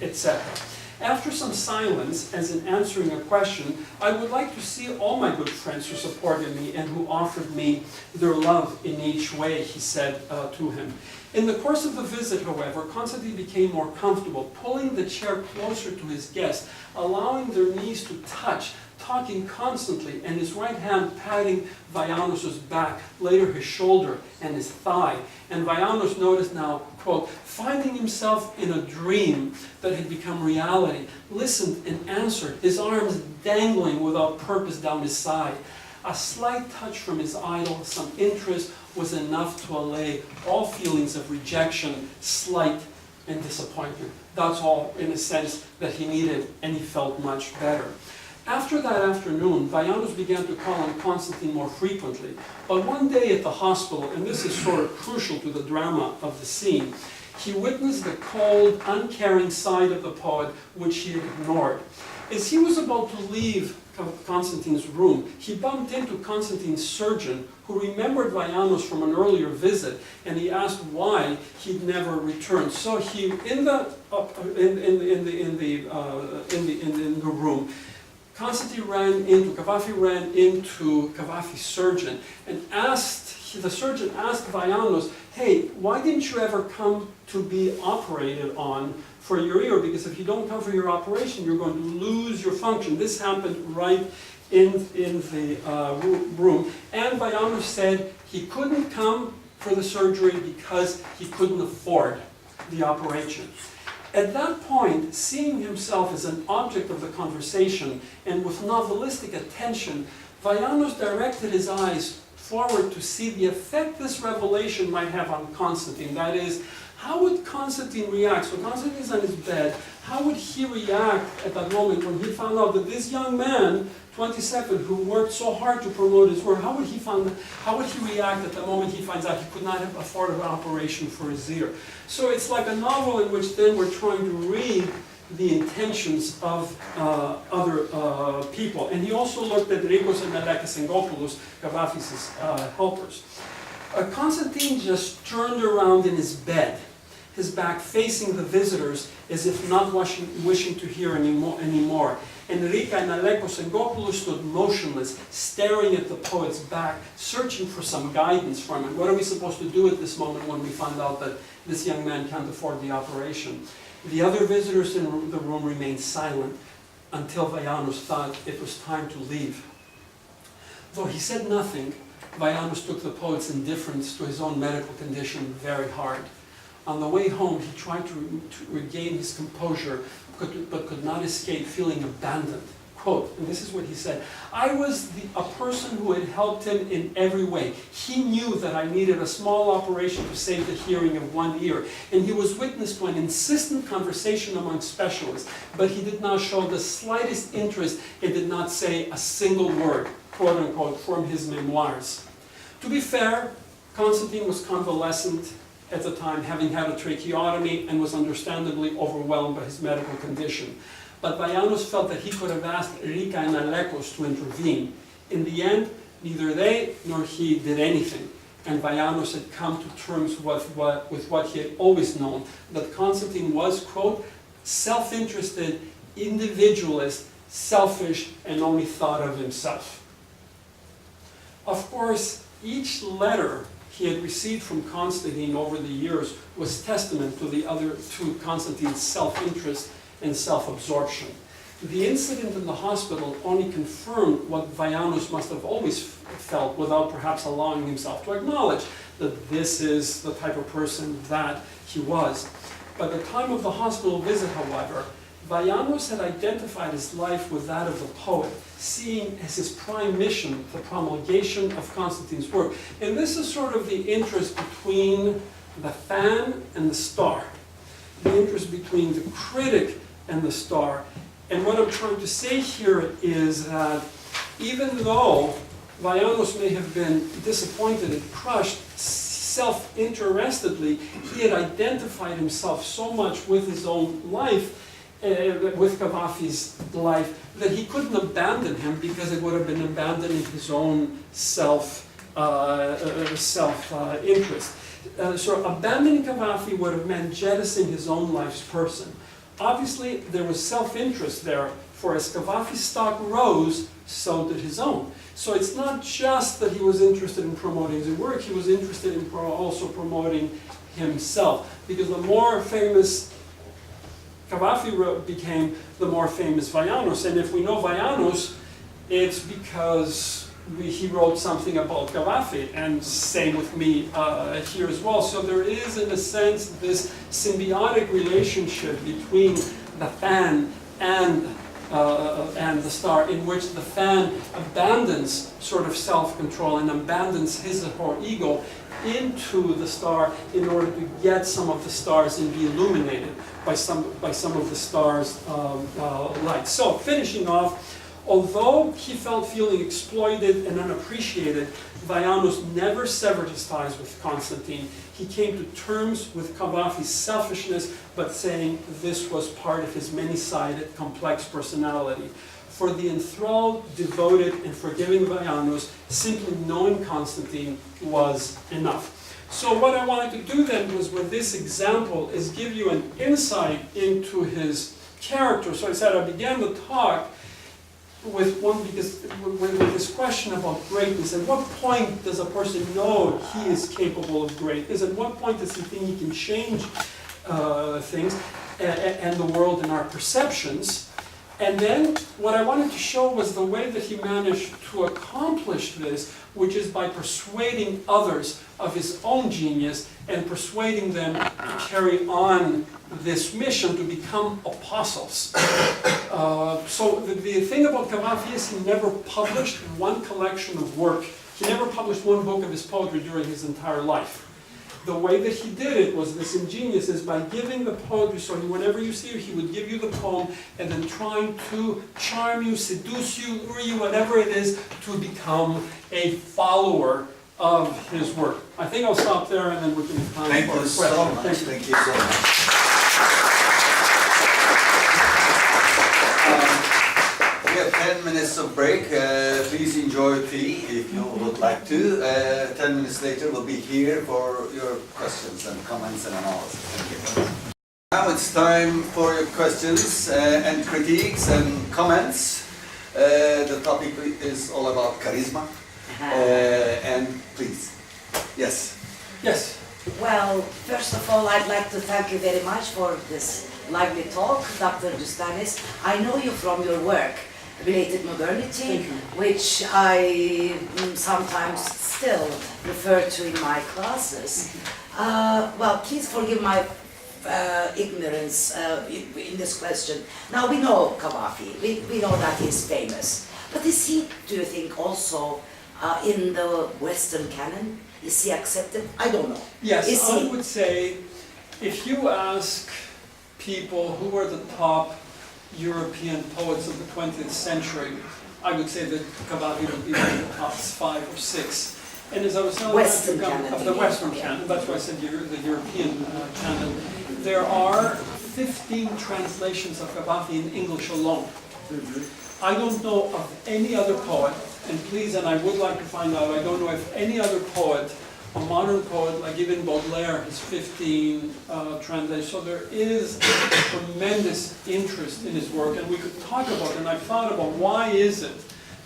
etc. After some silence, as in answering a question, I would like to see all my good friends who supported me and who offered me their love in each way, he said to him. In the course of the visit, however, Constantine became more comfortable, pulling the chair closer to his guest, allowing their knees to touch, talking constantly, and his right hand patting Vaianos' back, later his shoulder and his thigh. And Vaianos noticed now, quote, finding himself in a dream that had become reality, listened and answered, his arms dangling without purpose down his side. A slight touch from his idol, some interest, was enough to allay all feelings of rejection, slight, and disappointment. That's all, in a sense, that he needed, and he felt much better. After that afternoon, Vaianos began to call on Constantine more frequently. But one day at the hospital, and this is sort of crucial to the drama of the scene, he witnessed the cold, uncaring side of the poet which he had ignored. As he was about to leave Constantine's room, he bumped into Constantine's surgeon, who remembered Vaianos from an earlier visit, and he asked why he'd never returned. So he, in the room, Constantine Cavafy ran into Cavafy's surgeon and the surgeon asked Vaianos, hey, why didn't you ever come to be operated on for your ear? Because if you don't come for your operation, you're going to lose your function. This happened right in the room. And Vaianos said he couldn't come for the surgery because he couldn't afford the operation. At that point, seeing himself as an object of the conversation and with novelistic attention, Vaianos directed his eyes forward to see the effect this revelation might have on Constantine. That is, how would Constantine react? So Constantine's on his bed. How would he react at that moment when he found out that this young man, 27, who worked so hard to promote his work, how would he react at the moment he finds out he could not afford an operation for his ear? So it's like a novel in which then we're trying to read the intentions of other people. And he also looked at Rikos and Melekis Cavafy's helpers. Constantine just turned around in his bed, his back facing the visitors as if not wishing to hear anymore. Enrica and Alekos stood motionless, staring at the poet's back, searching for some guidance from him. What are we supposed to do at this moment when we find out that this young man can't afford the operation? The other visitors in the room remained silent until Vaianos thought it was time to leave. Though he said nothing, Vaianos took the poet's indifference to his own medical condition very hard. On the way home, he tried to regain his composure, but could not escape feeling abandoned. Quote, and this is what he said, I was a person who had helped him in every way. He knew that I needed a small operation to save the hearing of one ear, and he was witness to an insistent conversation among specialists, but he did not show the slightest interest and did not say a single word, quote unquote, from his memoirs. To be fair, Constantine was convalescent at the time, having had a tracheotomy, and was understandably overwhelmed by his medical condition. But Vaianos felt that he could have asked Rika and Alekos to intervene. In the end, neither they nor he did anything, and Vaianos had come to terms with what he had always known, that Constantine was, quote, self-interested, individualist, selfish, and only thought of himself. Of course, each letter he had received from Constantine over the years was testament to Constantine's self-interest and self-absorption. The incident in the hospital only confirmed what Vajanos must have always felt without perhaps allowing himself to acknowledge that this is the type of person that he was. By the time of the hospital visit, however, Vajanos had identified his life with that of the poet, seeing as his prime mission the promulgation of Constantine's work. And this is sort of the interest between the fan and the star, the interest between the critic and the star. And what I'm trying to say here is that even though Vajanos may have been disappointed and crushed self-interestedly, he had identified himself so much with his own life, with Cavafy's life, that he couldn't abandon him because it would have been abandoning his own self-interest. So abandoning Cavafy would have meant jettisoning his own life's person. Obviously, there was self-interest there, for as Cavafy's stock rose, so did his own. So it's not just that he was interested in promoting his work, he was interested in also promoting himself. Because the more famous Cavafy became, the more famous Vajanos. And if we know Vajanos, it's because he wrote something about Cavafy, and same with me here as well. So there is, in a sense, this symbiotic relationship between the fan and the star, in which the fan abandons sort of self-control and abandons his or her ego into the star in order to get some of the stars and be illuminated by some of the stars' light. So finishing off, although he felt feeling exploited and unappreciated, Vajanos never severed his ties with Constantine. He came to terms with Cavafy's selfishness, but saying this was part of his many-sided, complex personality. For the enthralled, devoted, and forgiving Vajanos, simply knowing Constantine was enough. So what I wanted to do then was, with this example, is give you an insight into his character. So I said I began the talk with this question about greatness. At what point does a person know he is capable of greatness? At what point does he think he can change things and the world and our perceptions? And then what I wanted to show was the way that he managed to accomplish this, which is by persuading others of his own genius and persuading them to carry on this mission to become apostles. So the thing about Cavafy is he never published one collection of work. He never published one book of his poetry during his entire life. The way that he did it was this ingenious, is by giving the poetry, so whenever you see it, he would give you the poem and then trying to charm you, seduce you, lure you, whatever it is, to become a follower of his work. I think I'll stop there and then we can have time for questions. Thank you so much. We have 10 minutes of break. Please enjoy tea if you would like to. 10 minutes later we'll be here for your questions and comments and analysis. Thank you. Now it's time for your questions and critiques and comments. The topic is all about charisma. And please, yes. Yes. Well, first of all, I'd like to thank you very much for this lively talk, Dr. Jusdanis. I know you from your work, Related Modernity, which I sometimes still refer to in my classes. Well, please forgive my ignorance in this question. Now, we know Cavafy, we know that he's famous. But is he, do you think, also in the Western canon? Is he accepted? I don't know. Yes, is I would say, if you ask people who are the top European poets of the 20th century, I would say that Cavafy would be in the top 5 or 6. And as I was telling Western you, of the Western canon, that's why I said the European canon, there are 15 translations of Cavafy in English alone. I don't know of any other poet, and please, and I would like to find out, I don't know if any other poet, a modern poet, like even Baudelaire, has 15 translations. So there is tremendous interest in his work, and we could talk about it, and I've thought about why is it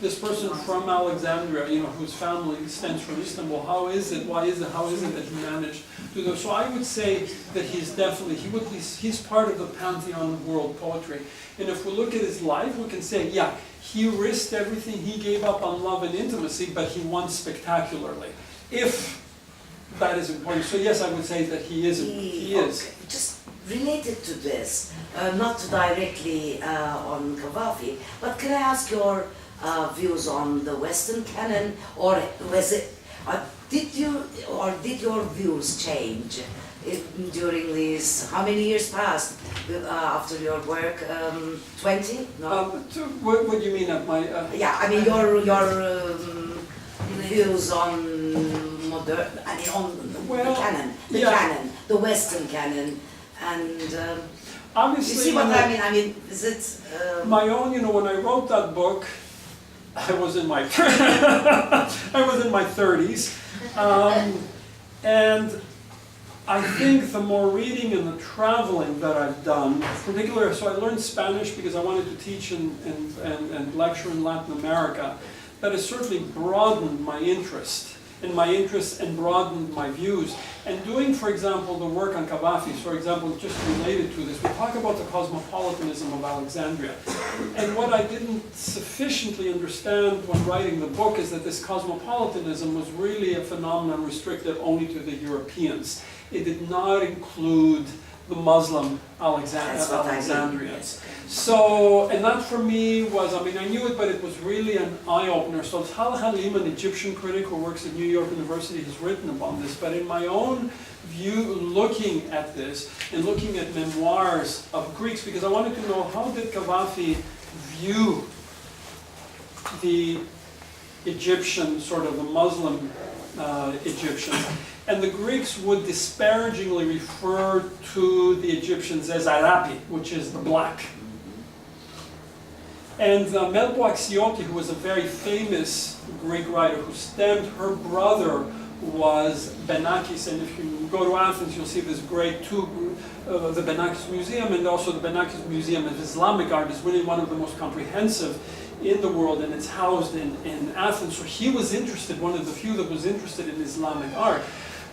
this person from Alexandria, you know, whose family stems from Istanbul, how is it that he managed to do? So I would say that he's definitely, he's part of the pantheon of world poetry. And if we look at his life, we can say, yeah, he risked everything, he gave up on love and intimacy, but he won spectacularly. If that is important. So yes, I would say that he is. Okay. Just related to this, not directly on Cavafy, but can I ask your views on the Western canon, or was it? Did your views change during these? How many years passed after your work? 20? No. What do you mean at my? Yeah, I mean your views on modern. I mean on the canon, the Western canon, and. Obviously, you see what I mean? I mean, is it my own? You know, when I wrote that book, I was in my 30s, and I think the more reading and the traveling that I've done, particularly, so I learned Spanish because I wanted to teach and lecture in Latin America. That has certainly broadened my interest. And broadened my views. And doing, for example, the work on Cavafy, for example, just related to this, we talk about the cosmopolitanism of Alexandria. And what I didn't sufficiently understand when writing the book is that this cosmopolitanism was really a phenomenon restricted only to the Europeans. It did not include the Muslim Alexandrians. So, and that for me was, I mean, I knew it, but it was really an eye-opener. So Tal Halim, an Egyptian critic who works at New York University, has written about this. But in my own view, looking at this, and looking at memoirs of Greeks, because I wanted to know how did Cavafy view the Egyptian, sort of the Muslim Egyptians. And the Greeks would disparagingly refer to the Egyptians as Arabi, which is the black. And Melpo Axioti, who was a very famous Greek writer who stemmed, her brother was Benakis, and if you go to Athens, you'll see this great the Benakis Museum, and also the Benakis Museum of Islamic Art is really one of the most comprehensive in the world, and it's housed in Athens. So he was interested, one of the few that was interested in Islamic art.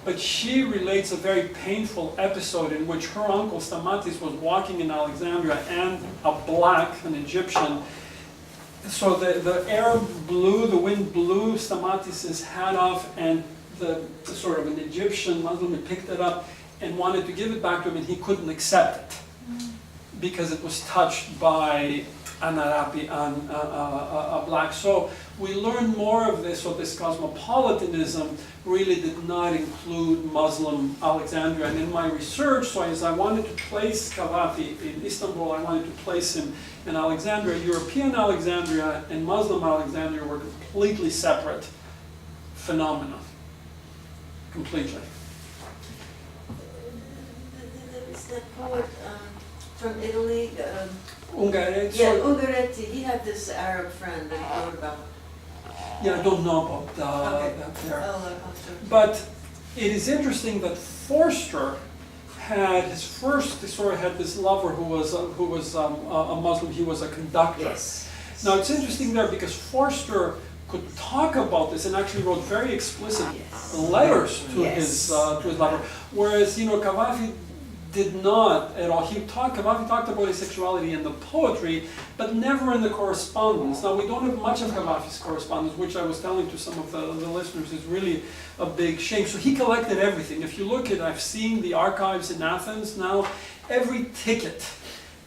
But she relates a very painful episode in which her uncle Stamatis was walking in Alexandria, and a black, an Egyptian. So the air blew, the wind blew Stamatis' hat off, and the sort of an Egyptian Muslim picked it up and wanted to give it back to him, and he couldn't accept it because it was touched by an Arabi, a black. So we learn more of this, so this cosmopolitanism really did not include Muslim Alexandria. And in my research, so as I wanted to place Cavafy in Istanbul, I wanted to place him in Alexandria. European Alexandria and Muslim Alexandria were completely separate phenomena. Completely. There is that poet from Italy. Ungaretti. Yeah, Ungaretti. He had this Arab friend that he wrote about. Yeah, I don't know about Okay. that there. I'll sure. But it is interesting that Forster had his first, sort of had this lover who was a Muslim. He was a conductor. yes? Now it's interesting there because Forster could talk about this and actually wrote very explicit Yes. letters to Yes. his lover, whereas Cavafy did not at all. Cavafy talked about his sexuality in the poetry, but never in the correspondence. Now we don't have much of Cavafy's correspondence, which I was telling to some of the listeners is really a big shame. So he collected everything. If you look at, I've seen the archives in Athens now, every ticket,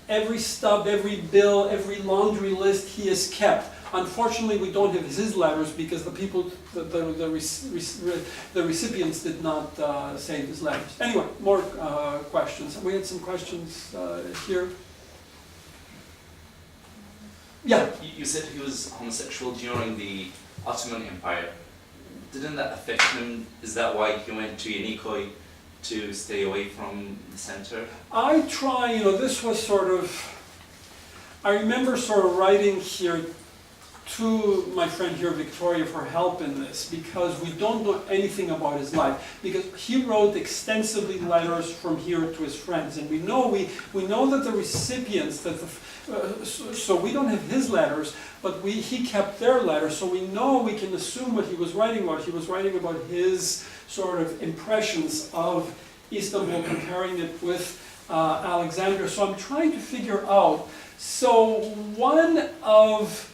every stub, every bill, every laundry list he has kept. Unfortunately, we don't have his letters because the people, the recipients did not save his letters. Anyway, more questions. We had some questions here. Yeah. You said he was homosexual during the Ottoman Empire. Didn't that affect him? Is that why he went to Yenikoi to stay away from the center? I try, this was sort of, I remember sort of writing here to my friend here, Victoria, for help in this, because we don't know anything about his life. Because he wrote extensively letters from here to his friends, and we know that the recipients, so we don't have his letters, but he kept their letters, so we can assume what he was writing about. He was writing about his sort of impressions of Istanbul, comparing it with Alexandria. So I'm trying to figure out, so one of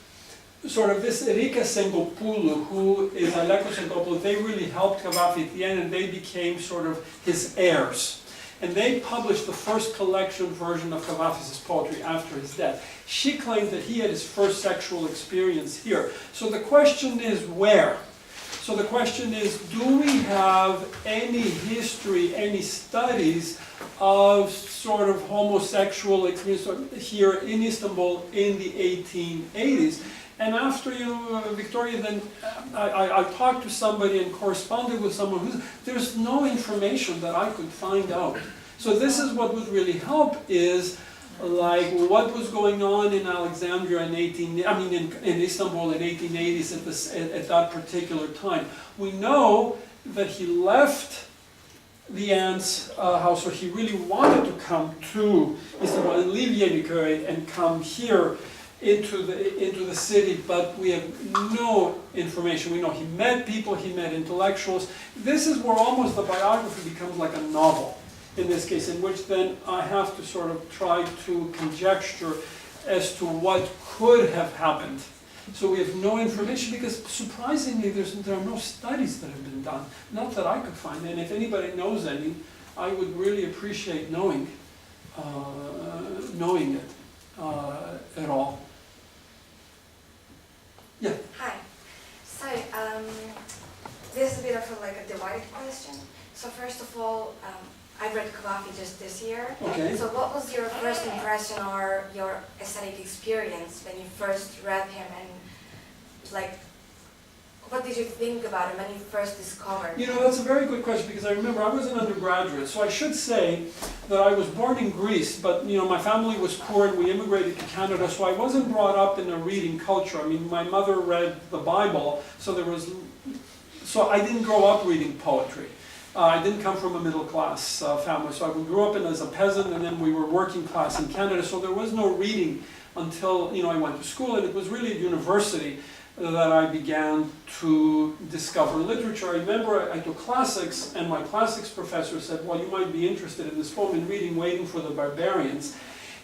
sort of this Rika Sengopoulou, who is Aleko Sengopoulou, they really helped Cavafy at the end, and they became sort of his heirs. And they published the first collection version of Cavafy's poetry after his death. She claimed that he had his first sexual experience here. So the question is where? So the question is, do we have any history, any studies of sort of homosexual experience here in Istanbul in the 1880s? And after Victoria, then I talked to somebody and corresponded with someone there's no information that I could find out. So this is what would really help is like what was going on in Alexandria in Istanbul in 1880s at that particular time. We know that he left the aunt's house, so he really wanted to come to Istanbul and leave Yeniköy and come here into the city, but we have no information. We know he met people, he met intellectuals. This is where almost the biography becomes like a novel, in this case, in which then I have to sort of try to conjecture as to what could have happened. So we have no information because surprisingly there are no studies that have been done, not that I could find. And if anybody knows any, I would really appreciate knowing it at all. Yeah. Hi. So this is a bit of a divided question. So first of all, I read Cavafy just this year. Okay. So what was your first impression or your aesthetic experience when you first read him, and what did you think about him when you first discovered him? That's a very good question, because I remember I was an undergraduate, so I should say that I was born in Greece, but my family was poor and we immigrated to Canada, so I wasn't brought up in a reading culture. I mean, my mother read the Bible, so I didn't grow up reading poetry. I didn't come from a middle-class family, so I grew up as a peasant, and then we were working class in Canada, so there was no reading until I went to school, and it was really at university that I began to discover literature. I remember I took classics, and my classics professor said, well, you might be interested in this poem in reading Waiting for the Barbarians,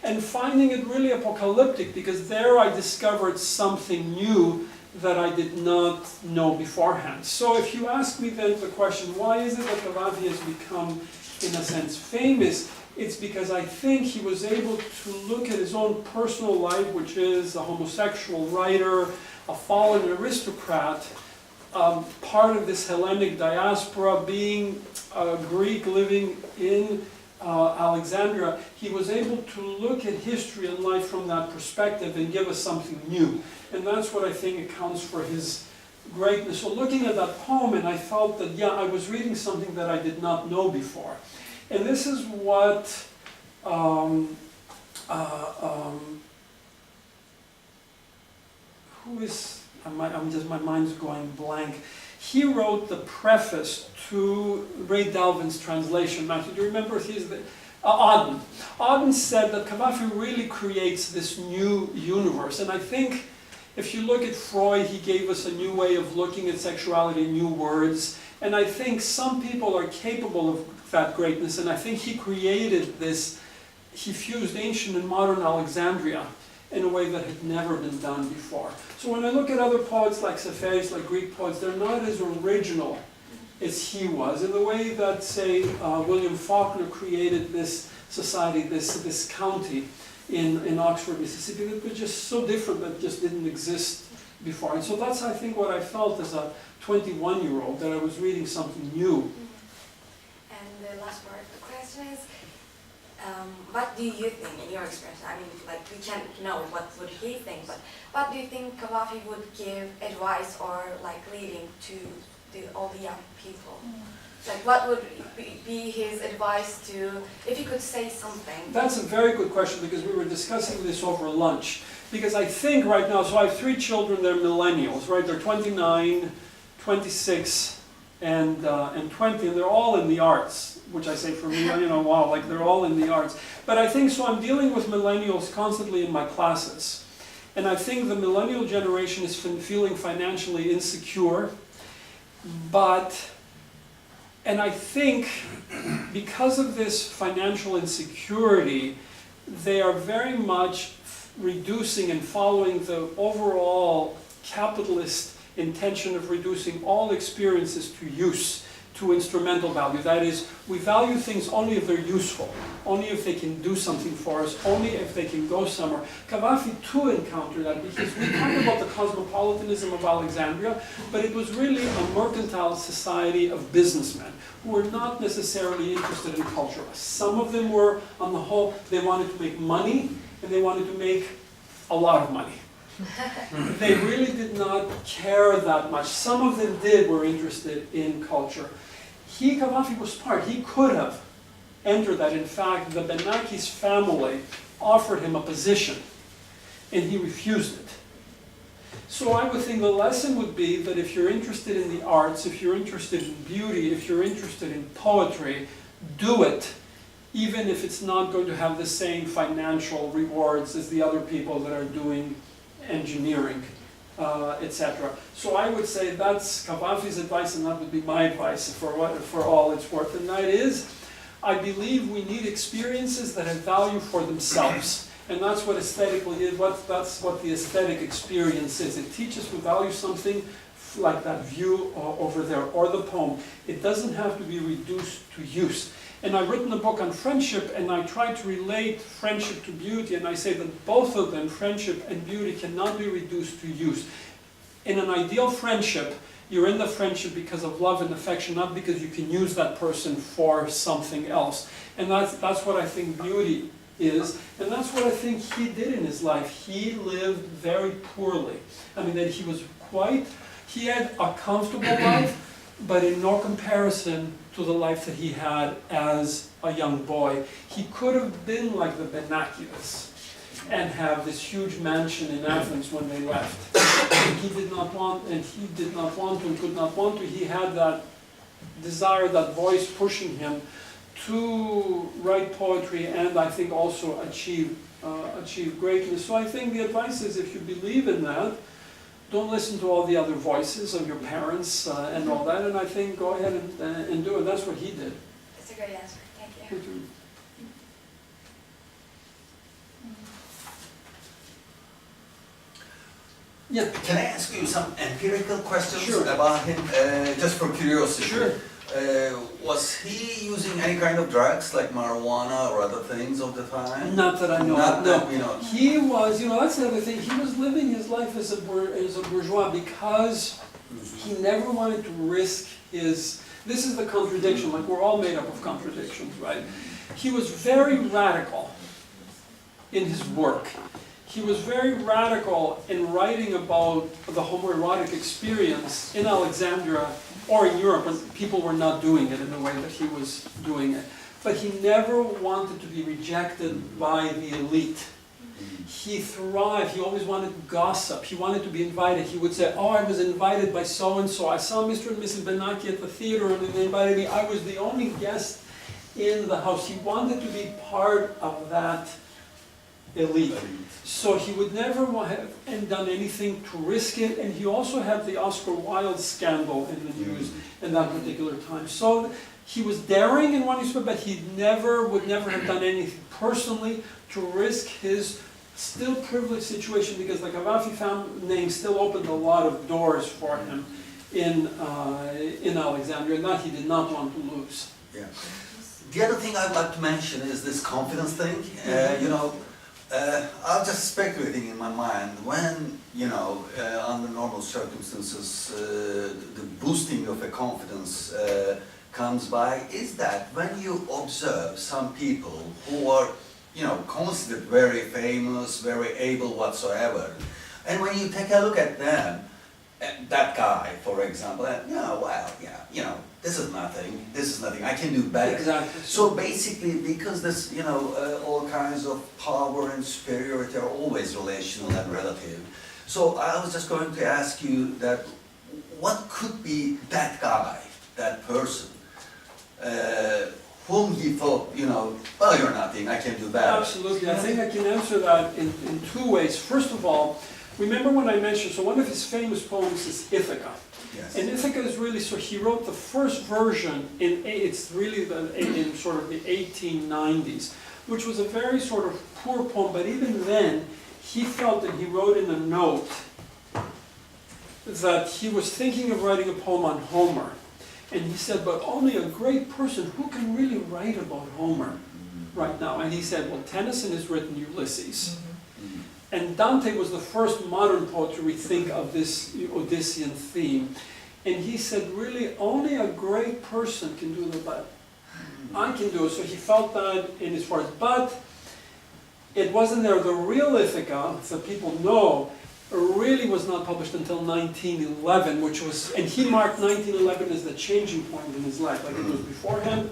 and finding it really apocalyptic, because there I discovered something new that I did not know beforehand. So if you ask me then the question, why is it that Cavafy has become, in a sense, famous? It's because I think he was able to look at his own personal life, which is a homosexual writer, a fallen aristocrat, part of this Hellenic diaspora, being a Greek living in Alexandria. He was able to look at history and life from that perspective and give us something new. And that's what I think accounts for his greatness. So looking at that poem, and I felt that, I was reading something that I did not know before. And this is what my mind's going blank. He wrote the preface to Ray Dalvin's translation. Matthew, do you remember? Auden. Auden said that Cavafy really creates this new universe. And I think if you look at Freud, he gave us a new way of looking at sexuality, new words. And I think some people are capable of that greatness. And I think he created this, he fused ancient and modern Alexandria in a way that had never been done before. So when I look at other poets like Safaris, like Greek poets, they're not as original as he was, in the way that, say, William Faulkner created this society, this county in Oxford, Mississippi, that was just so different that just didn't exist before. And so that's, I think, what I felt as a 21-year-old, that I was reading something new. And the last part of the question is, what do you think, in your experience? I mean, we can't know what would he think, but what do you think Cavafy would give advice or leading to all the young people? What would be his advice to, if he could say something? That's a very good question, because we were discussing this over lunch. because I think right now, so I have 3 children, they're millennials, right? They're 29, 26, and 20, and they're all in the arts, which I say for me, you know, wow, like they're all in the arts. But I think, so I'm dealing with millennials constantly in my classes. And I think the millennial generation is feeling financially insecure, and I think because of this financial insecurity, they are very much reducing and following the overall capitalist intention of reducing all experiences to use, to instrumental value. That is, we value things only if they're useful, only if they can do something for us, only if they can go somewhere. Cavafy too encountered that, because we talk about the cosmopolitanism of Alexandria, but it was really a mercantile society of businessmen who were not necessarily interested in culture. Some of them were, on the whole, they wanted to make money, and they wanted to make a lot of money. They really did not care that much. Some of them were interested in culture. Cavafy was smart. He could have entered that. In fact, the Benaki's family offered him a position, and he refused it. So I would think the lesson would be that if you're interested in the arts, if you're interested in beauty, if you're interested in poetry, do it, even if it's not going to have the same financial rewards as the other people that are doing engineering, etc. So I would say that's Cavafy's advice, and that would be my advice for all it's worth. And that is, I believe we need experiences that have value for themselves. And that's what aesthetically is, that's what the aesthetic experience is. It teaches to value something like that view over there, or the poem. It doesn't have to be reduced to use. And I've written a book on friendship, and I try to relate friendship to beauty, and I say that both of them, friendship and beauty, cannot be reduced to use. In an ideal friendship, you're in the friendship because of love and affection, not because you can use that person for something else. And that's what I think beauty is, and that's what I think he did in his life. He lived very poorly. I mean, that he had a comfortable life, but in no comparison to the life that he had as a young boy. He could have been like the Benakides and have this huge mansion in Athens when they left. And he did not want to and could not want to. He had that desire, that voice pushing him to write poetry and I think also achieve greatness. So I think the advice is, if you believe in that, don't listen to all the other voices of your parents and all that, and I think go ahead and do it. That's what he did. That's a great answer. Thank you. Yeah. Can I ask you some empirical questions Sure. about him, just for curiosity? Sure. Was he using any kind of drugs, like marijuana or other things of the time? Not that I know Not of, that no. we know. He was, that's the other thing, he was living his life as a bourgeois because he never wanted to risk his, this is the contradiction, like we're all made up of contradictions, right? He was very radical in his work. He was very radical in writing about the homoerotic experience in Alexandria or in Europe when people were not doing it in the way that he was doing it. But he never wanted to be rejected by the elite. He thrived, he always wanted gossip, he wanted to be invited. He would say, oh, I was invited by so-and-so, I saw Mr. and Mrs. Benaki at the theater and they invited me. I was the only guest in the house. He wanted to be part of that elite. So he would never have done anything to risk it, and he also had the Oscar Wilde scandal in the news in that particular time. So he was daring in what he said, but he would never have done anything personally to risk his still privileged situation, because the Cavafy name still opened a lot of doors for him in Alexandria, and that he did not want to lose. Yeah. The other thing I'd like to mention is this confidence thing. I'm just speculating in my mind when, under normal circumstances, the boosting of a confidence comes by, is that when you observe some people who are, considered very famous, very able whatsoever, and when you take a look at them, that guy, for example, this is nothing, I can do better. Exactly. So basically, because this, all kinds of power and superiority are always relational and relative. So I was just going to ask you that, what could be that guy, that person, whom he thought, well, you're nothing, I can do better. Absolutely. I think I can answer that in two ways. First of all, remember when I mentioned, so one of his famous poems is Ithaca. Yes. And Ithaca is really, so he wrote the first version it's really in sort of the 1890s, which was a very sort of poor poem, but even then, he felt that he wrote in a note that he was thinking of writing a poem on Homer. And he said, but only a great person who can really write about Homer right now. And he said, well, Tennyson has written Ulysses. And Dante was the first modern poet to rethink of this Odyssean theme. And he said, really, only a great person can do that. I can do it. So he felt that in his words. But it wasn't there. The real Ithaca, that people know, really was not published until 1911, which was, and he marked 1911 as the changing point in his life, like it was beforehand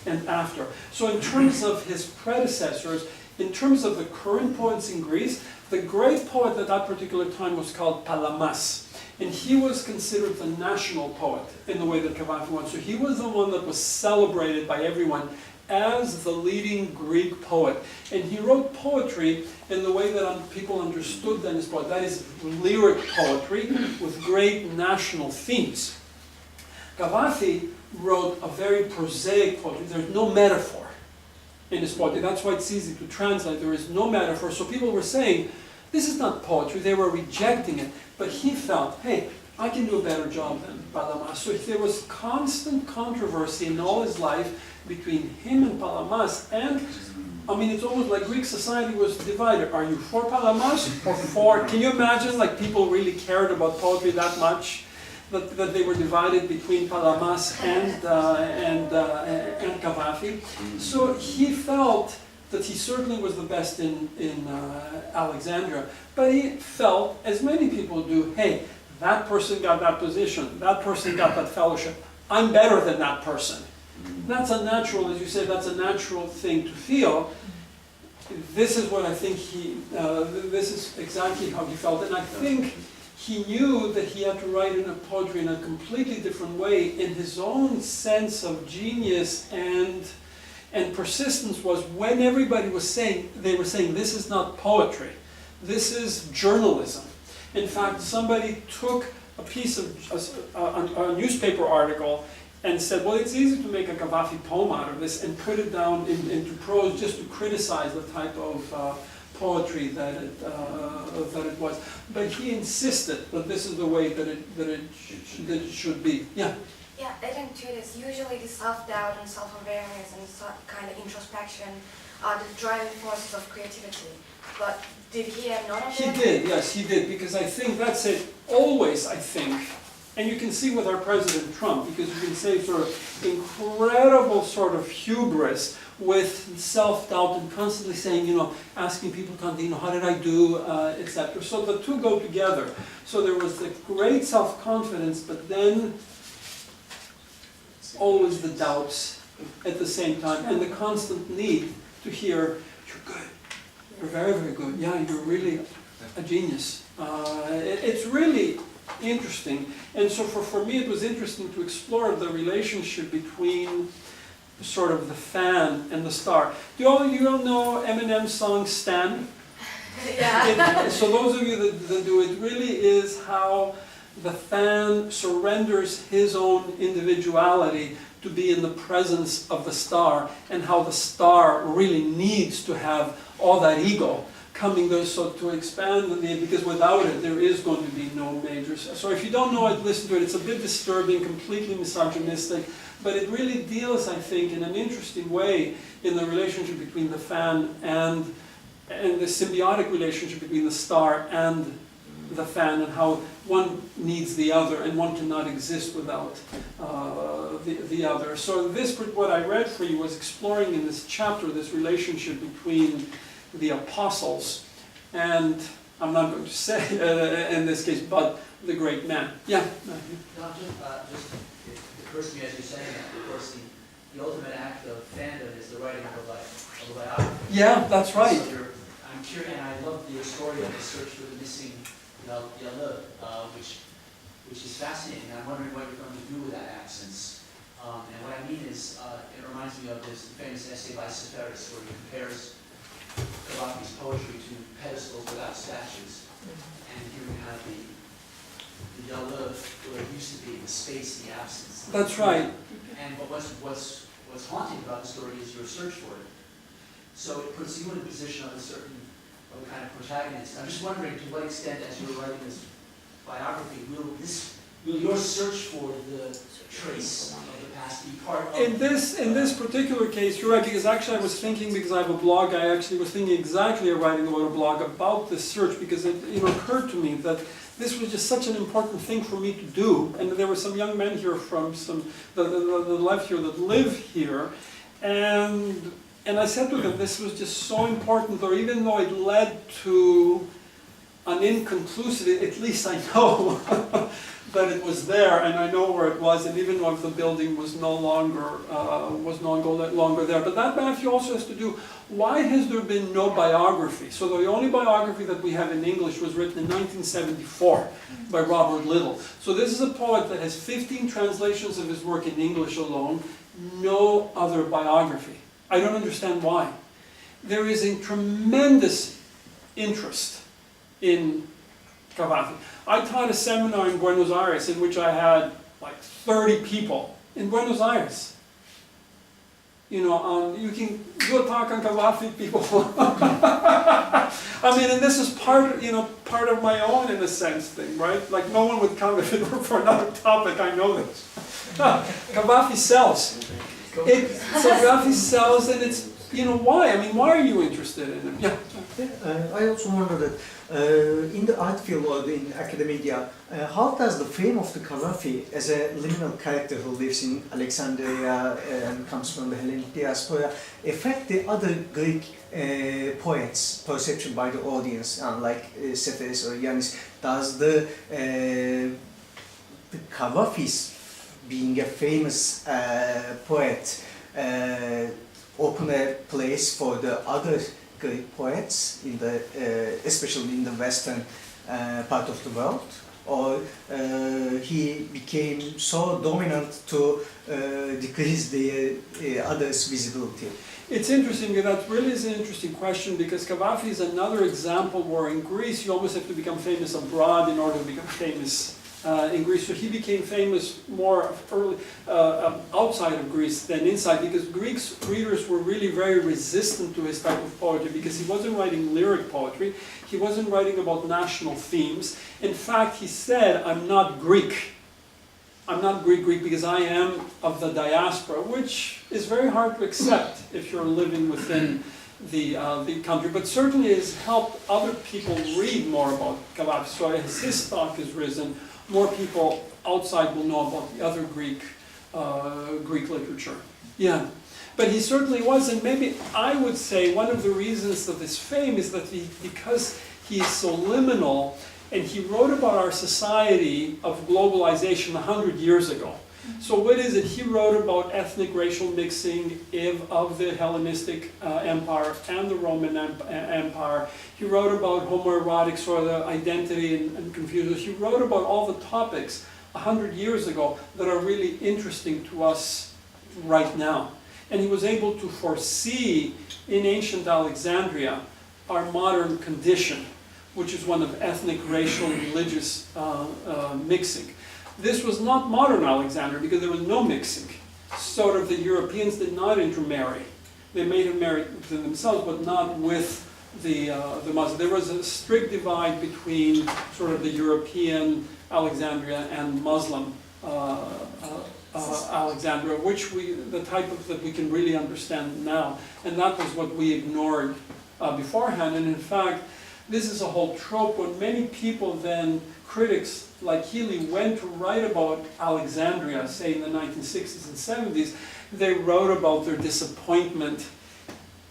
and after. So in terms of his predecessors, in terms of the current poets in Greece, the great poet at that particular time was called Palamas. And he was considered the national poet in the way that Cavafy was. So he was the one that was celebrated by everyone as the leading Greek poet. And he wrote poetry in the way that people understood then as poet. That is lyric poetry with great national themes. Cavafy wrote a very prosaic poetry. There's no metaphor in his poetry. That's why it's easy to translate. There is no metaphor. So people were saying, this is not poetry. They were rejecting it. But he felt, hey, I can do a better job than Palamas. So there was constant controversy in all his life between him and Palamas. And, I mean, it's almost like Greek society was divided. Are you for Palamas or for... Can you imagine, like, people really cared about poetry that much? That they were divided between Palamas and Cavafy. So he felt that he certainly was the best in Alexandria, but he felt, as many people do, hey, that person got that position, that person got that fellowship, I'm better than that person. That's a natural, as you said, that's a natural thing to feel. This is what I think this is exactly how he felt, and I think he knew that he had to write in a poetry in a completely different way, in his own sense of genius and persistence was when everybody was saying, they were saying, this is not poetry, this is journalism. In fact, somebody took a piece of a newspaper article and said, well, it's easy to make a Cavafy poem out of this and put it down into prose just to criticize the type of poetry that it was. But he insisted that this is the way that it should be. Yeah. Yeah, adding to this, usually the self-doubt and self-awareness and kind of introspection are the driving forces of creativity. But did he have none of them? He did, yes, he did, because I think that's it. Always, I think, and you can see with our President Trump, because you can say sort of incredible sort of hubris with self-doubt and constantly saying, asking people, how did I do, etc. So the two go together. So there was the great self-confidence, but then always the doubts at the same time, and the constant need to hear, you're good, you're very, very good, yeah, you're really a genius. It's really interesting, and so for me it was interesting to explore the relationship between sort of the fan and the star. You all know Eminem's song Stan? Yeah. So those of you that do, it really is how the fan surrenders his own individuality to be in the presence of the star, and how the star really needs to have all that ego coming there, so to expand because without it there is going to be no major. So if you don't know it, listen to it. It's a bit disturbing, completely misogynistic, but it really deals, I think, in an interesting way in the relationship between the fan and the symbiotic relationship between the star and the fan, and how one needs the other and one cannot exist without the other. So this, what I read for you, was exploring in this chapter this relationship between the apostles and, I'm not going to say in this case, but the great man. Yeah? Just if occurs to me as you're saying that, of course, the ultimate act of fandom is the writing of a biography. Yeah, that's right. So I'm curious, and I love the story of the search for the missing Yalı, which is fascinating. I'm wondering what you're going to do with that absence. And what I mean is, it reminds me of this famous essay by Seferis, where he compares Cavafy's poetry to pedestals without statues. And here we have the Yalı, where it used to be, the space, the absence. That's right. And but what's haunting about the story is your search for it. So it puts you in a position of a kind of protagonist. I'm just wondering, to what extent, as you're writing this biography, will your search for the trace of the past be part of In this particular case, you're right, because actually I was thinking, because I have a blog, I actually was thinking exactly of writing about a blog about this search, because it occurred to me that this was just such an important thing for me to do, and there were some young men here from the left here that live here, and I said to them, this was just so important, or even though it led to an inconclusive, at least I know that it was there, and I know where it was, and even though the building was no longer there. But that, Matthew, also has to do, why has there been no biography? So the only biography that we have in English was written in 1974 by Robert Little. So this is a poet that has 15 translations of his work in English alone, no other biography. I don't understand why. There is a tremendous interest in Cavafy. I taught a seminar in Buenos Aires in which I had like 30 people in Buenos Aires. You know, you can do a talk on Cavafy, people. I mean, and this is part of my own, in a sense, thing, right? Like, no one would come if it were for another topic. I know this. Cavafy sells. Cavafy sells, and it's, why? I mean, why are you interested in him? Yeah. I also wonder that in the art field or in academia, how does the fame of the Cavafy as a liminal character who lives in Alexandria and comes from the Hellenic diaspora affect the other Greek poets' perception by the audience, like Seferis or Yannis? Does the Cavafy's being a famous poet open a place for the other Greek poets, especially in the western part of the world, or he became so dominant to decrease the others' visibility? It's interesting, that really is an interesting question, because Cavafy is another example where in Greece you almost have to become famous abroad in order to become famous in Greece. So he became famous more early, outside of Greece than inside, because Greek readers were really very resistant to his type of poetry, because he wasn't writing lyric poetry, he wasn't writing about national themes. In fact, he said, I'm not Greek. I'm not Greek because I am of the diaspora, which is very hard to accept if you're living within the country, but certainly has helped other people read more about Cavafy. So as his stock has risen, more people outside will know about the other Greek literature. Yeah, but he certainly was, and maybe I would say one of the reasons of his fame is that because he is so liminal, and he wrote about our society of globalization 100 years ago. So what is it? He wrote about ethnic racial mixing of the Hellenistic Empire and the Roman Empire. He wrote about homoerotics, or the identity and confusion. He wrote about all the topics 100 years ago that are really interesting to us right now. And he was able to foresee in ancient Alexandria our modern condition, which is one of ethnic, racial, religious mixing. This was not modern Alexandria, because there was no mixing. Sort of the Europeans did not intermarry. They may have married within themselves, but not with the Muslims. There was a strict divide between sort of the European Alexandria and Muslim Alexandria, the type of that we can really understand now. And that was what we ignored beforehand. And in fact, this is a whole trope when many people then, critics like Healy, went to write about Alexandria, say in the 1960s and 70s, they wrote about their disappointment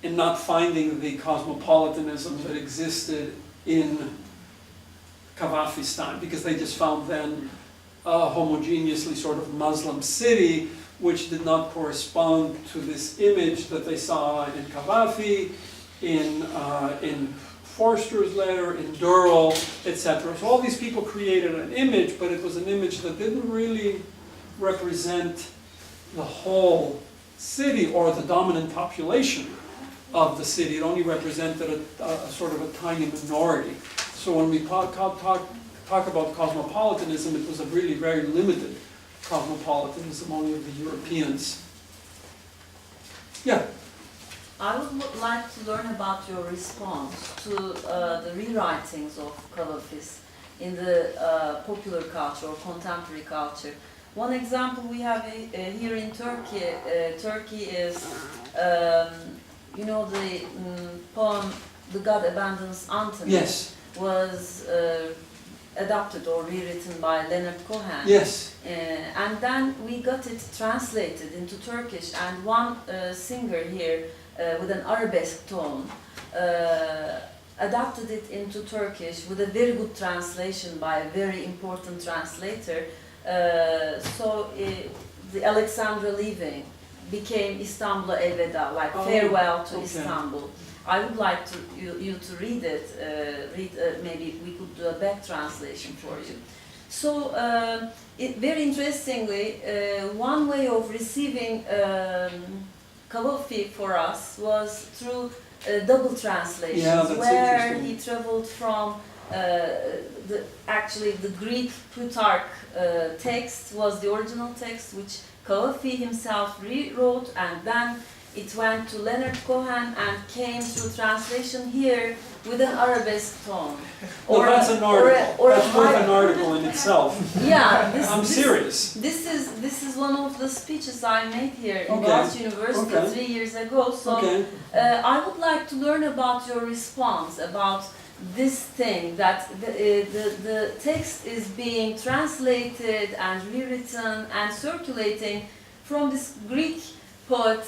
in not finding the cosmopolitanism that existed in Cavafy's time, because they just found then homogeneously sort of Muslim city, which did not correspond to this image that they saw in Cavafy, in Forster's letter, in Durrell, etc. So all these people created an image, but it was an image that didn't really represent the whole city or the dominant population of the city. It only represented a sort of a tiny minority. So when we talk about cosmopolitanism, it was a really very limited cosmopolitanism, only of the Europeans. Yeah. I would like to learn about your response to the rewritings of Cavafy's in the popular culture or contemporary culture. One example we have here in Turkey. Turkey is, you know, the poem "The God Abandons Antony." Yes. Was adapted or rewritten by Leonard Cohen. Yes. And then we got it translated into Turkish, and one singer here with an arabesque tone adapted it into Turkish with a very good translation by a very important translator. The Alexandra Leaving became Istanbul'a Elveda, like farewell to Istanbul. I would like you to read it. Maybe we could do a back translation for you. So, very interestingly, one way of receiving Cavafy for us was through double translations, yeah, where he traveled from actually the Greek Plutarch text was the original text, which Cavafy himself rewrote, and then it went to Leonard Cohen and came through translation here with an arabesque tone. Well, that's an article. That's worth an article in itself. Yeah, I'm serious. This is one of the speeches I made here in Boğaziçi University 3 years ago. So I would like to learn about your response about this thing that the text is being translated and rewritten and circulating from this Greek poet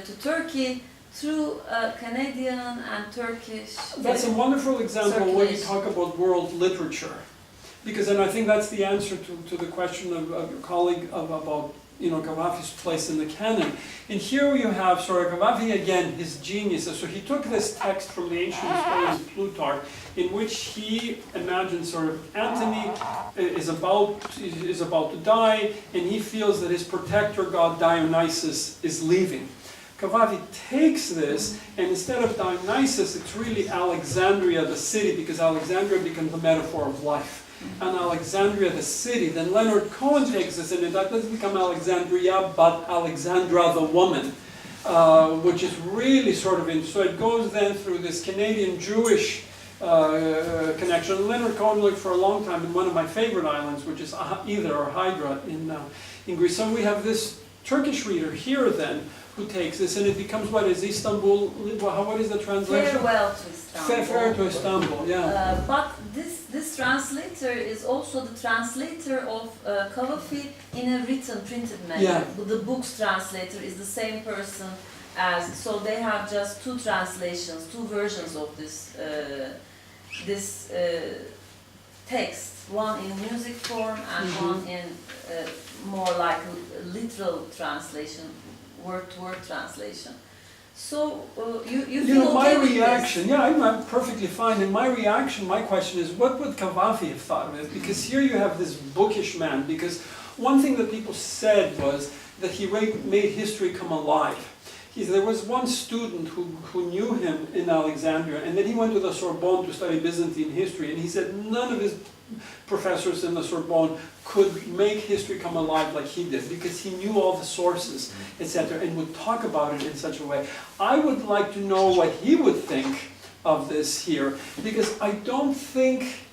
to Turkey through Canadian and Turkish. That's a wonderful example when you talk about world literature, because then I think that's the answer to the question of your colleague about Cavafy's place in the canon. And here you have Cavafy again, his genius. So he took this text from the ancient historian Plutarch, in which he imagines Antony is about to die, and he feels that his protector god Dionysus is leaving. Cavafy takes this, and instead of Dionysus, it's really Alexandria, the city, because Alexandria becomes a metaphor of life. And Alexandria, the city. Then Leonard Cohen takes this, and that doesn't become Alexandria, but Alexandra, the woman, which is really so it goes then through this Canadian Jewish connection. Leonard Cohen lived for a long time in one of my favorite islands, which is Either or Hydra in Greece. So we have this Turkish reader here then, who takes this, and it becomes what is Istanbul, what is the translation? Farewell to Istanbul. Farewell to Istanbul, yeah. But this translator is also the translator of Cavafy in a written, printed manner. Yeah. The book's translator is the same person as, so they have just two translations, two versions of this text, one in music form and one in more like a literal translation, word-to-word translation. So you feel my okay reaction, yeah, I'm perfectly fine. And my question is, what would Cavafy have thought of it? Because here you have this bookish man. Because one thing that people said was that he made history come alive. There was one student who knew him in Alexandria, and then he went to the Sorbonne to study Byzantine history, and he said none of his professors in the Sorbonne could make history come alive like he did, because he knew all the sources, etc., and would talk about it in such a way. I would like to know what he would think of this here, because I don't think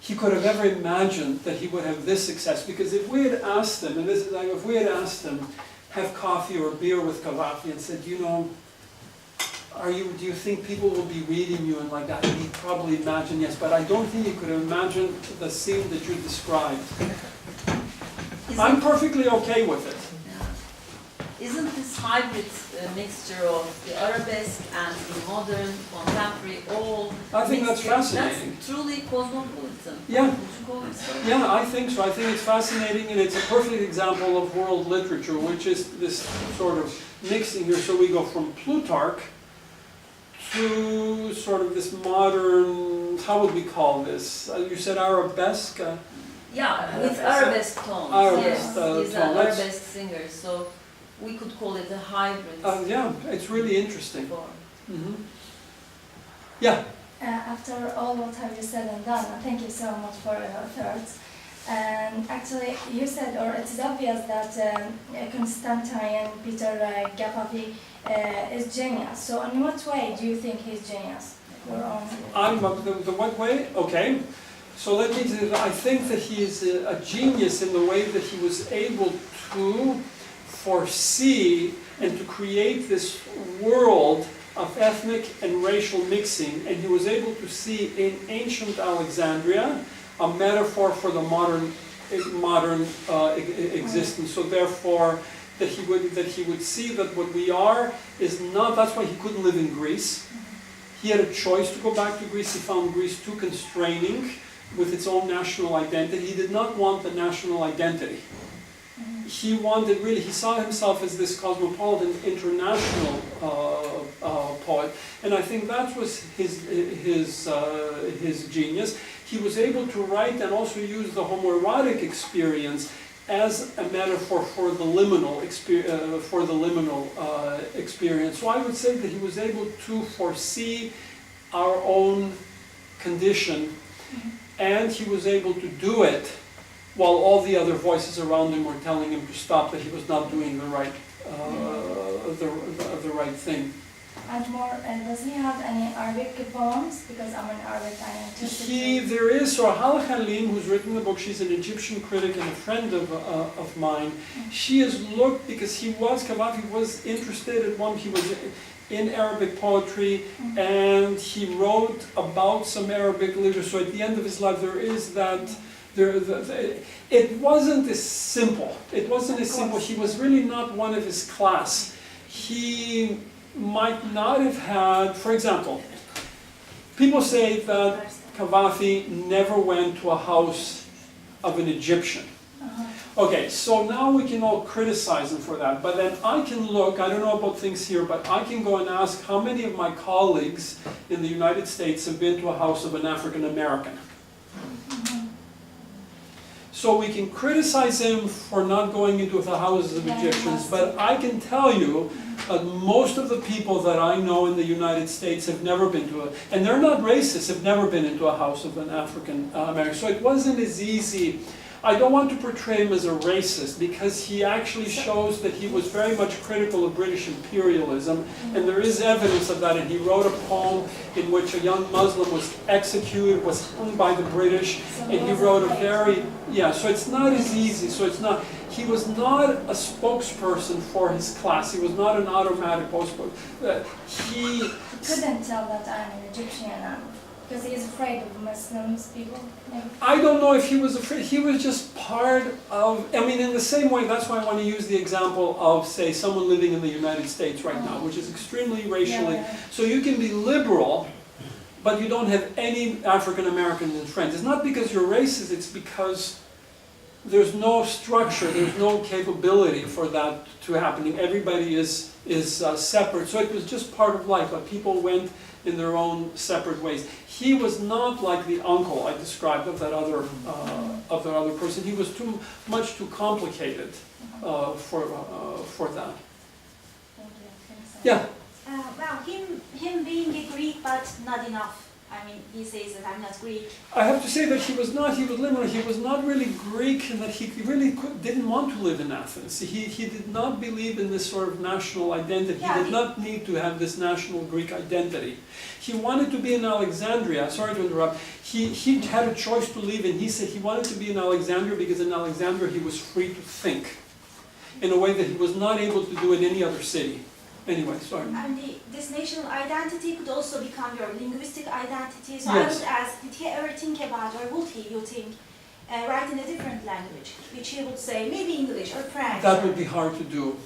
he could have ever imagined that he would have this success. Because if we had asked him, and this is like, if we had asked him, have coffee or beer with Cavafy, and said, do you think people will be reading you and like that? And he'd probably imagine yes, but I don't think he could have imagined the scene that you described. I'm perfectly okay with it. isn't this hybrid mixture of the arabesque and the modern, contemporary, all I think that's mixture, fascinating. That's truly cosmopolitan. Yeah. Would you call it so? Yeah, I think so. I think it's fascinating, and it's a perfect example of world literature, which is this sort of mixing here. So we go from Plutarch to sort of this modern, how would we call this? You said arabesque? Yeah, with arabesque tones. Arabesque, Yes, these tone. are That's- arabesque singers, so we could call it a hybrid Yeah, it's really interesting. form. Yeah. After all what have you said and done, thank you so much for your efforts. And actually, you said, or it is obvious that Constantine Peter Cavafy is genius. So, in what way do you think he's genius? Your own. The what way? Okay. So let me say that I think that he is a genius in the way that he was able to foresee and to create this world of ethnic and racial mixing, and he was able to see in ancient Alexandria a metaphor for the modern existence. So therefore, that he would see that what we are is not. That's why he couldn't live in Greece. He had a choice to go back to Greece. He found Greece too constraining with its own national identity. He did not want the national identity. He wanted really, he saw himself as this cosmopolitan international poet, and I think that was his genius. He was able to write and also use the homoerotic experience as a metaphor for the liminal experience. So I would say that he was able to foresee our own condition, and he was able to do it while all the other voices around him were telling him to stop, that he was not doing the right thing. And more, does he have any Arabic poems? Because I'm an Arabic, I am interested. There is, so Hala Khalim, who's written the book, she's an Egyptian critic and a friend of mine. She has looked, because Cavafy was interested he was in Arabic poetry, and he wrote about some Arabic literature. So at the end of his life, there is that. It wasn't as simple. It wasn't as simple. He was really not one of his class. He might not have had, for example, people say that Cavafy never went to a house of an Egyptian. Okay, so now we can all criticize him for that, but then I can look, I don't know about things here, but I can go and ask how many of my colleagues in the United States have been to a house of an African American. So we can criticize him for not going into the houses of Egyptians, but I can tell you that most of the people that I know in the United States have never been to and they're not racist, have never been into a house of an African American. So it wasn't as easy. I don't want to portray him as a racist, because he actually shows that he was very much critical of British imperialism, and there is evidence of that. And he wrote a poem in which a young Muslim was executed, was hung by the British, and he wrote a very, so it's not as easy. So it's not, he was not a spokesperson for his class. He was not an automatic spokesperson. He couldn't tell that I'm an Egyptian. Because he is afraid of Muslims people? Maybe. I don't know if he was afraid. He was just part of, I mean, in the same way, that's why I want to use the example of, say, someone living in the United States right now, which is extremely racially. So you can be liberal, but you don't have any African Americans as friends. It's not because you're racist, it's because there's no structure, there's no capability for that to happen. Everybody is separate. So it was just part of life, but people went in their own separate ways. He was not like the uncle I described of that other person. He was too complicated for that. Thank you. Yeah. Well, him being a Greek, but not enough. I mean, he says that I'm not Greek. I have to say that he was liberal. He was not really Greek, and that he really didn't want to live in Athens. He did not believe in this sort of national identity. He did not need to have this national Greek identity. He wanted to be in Alexandria. Sorry to interrupt. He had a choice to leave, and he said he wanted to be in Alexandria because in Alexandria he was free to think in a way that he was not able to do in any other city. Anyway, sorry. And this national identity could also become your linguistic identity. So Yes. I would ask, did he ever think about, or would he, you think, write in a different language, which he would say maybe English or French. That would be hard to do.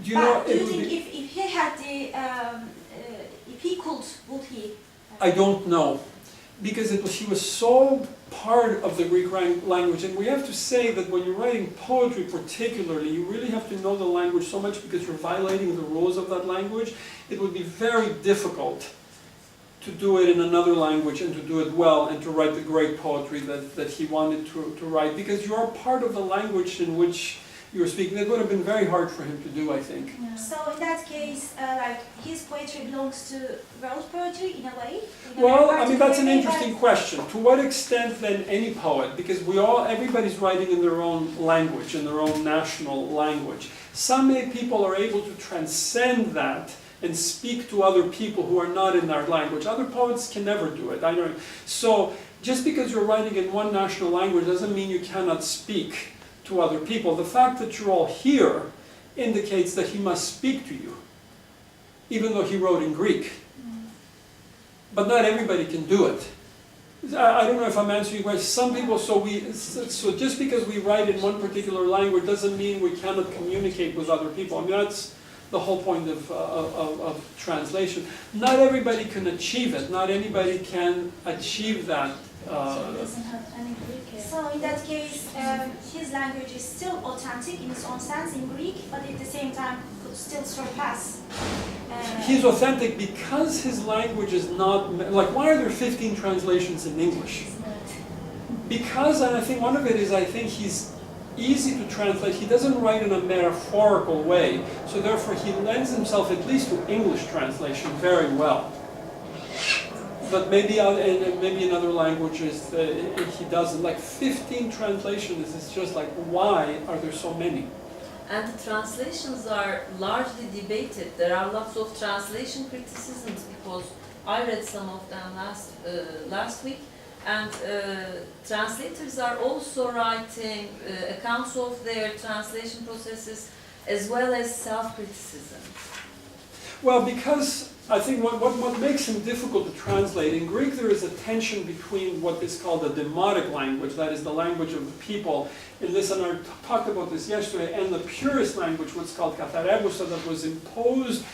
Do you But know? do it you would think be- if he had the, if he could, would he? I don't know, because he was so part of the Greek language, and we have to say that when you're writing poetry particularly, you really have to know the language so much because you're violating the rules of that language. It would be very difficult to do it in another language and to do it well and to write the great poetry that he wanted to write, because you are part of the language in which you were speaking. It would have been very hard for him to do, I think. So in that case, like his poetry belongs to world poetry in a way? In a Well, I mean, that's an particular way, interesting question. To what extent then any poet, because everybody's writing in their own language, in their own national language. Some people are able to transcend that and speak to other people who are not in their language. Other poets can never do it. I know. So just because you're writing in one national language doesn't mean you cannot speak to other people. The fact that you're all here indicates that he must speak to you, even though he wrote in Greek. But not everybody can do it. I don't know if I'm answering your question. Some people, so just because we write in one particular language doesn't mean we cannot communicate with other people. I mean, that's the whole point of translation. Not everybody can achieve it. Not anybody can achieve that. Doesn't have any Greek. So in that case, his language is still authentic in its own sense in Greek, but at the same time could still surpass. He's authentic because his language is not, like, why are there 15 translations in English? Because, and I think one of it is, I think he's easy to translate. He doesn't write in a metaphorical way, so therefore he lends himself at least to English translation very well. But maybe in other languages he doesn't. Like 15 translations is just like, why are there so many? And the translations are largely debated. There are lots of translation criticisms because I read some of them last week. And translators are also writing accounts of their translation processes as well as self-criticism. Well, because I think what makes him difficult to translate, in Greek there is a tension between what is called the demotic language, that is the language of the people, and I talked about this yesterday, and the purist language, what's called katharebusa, that was imposed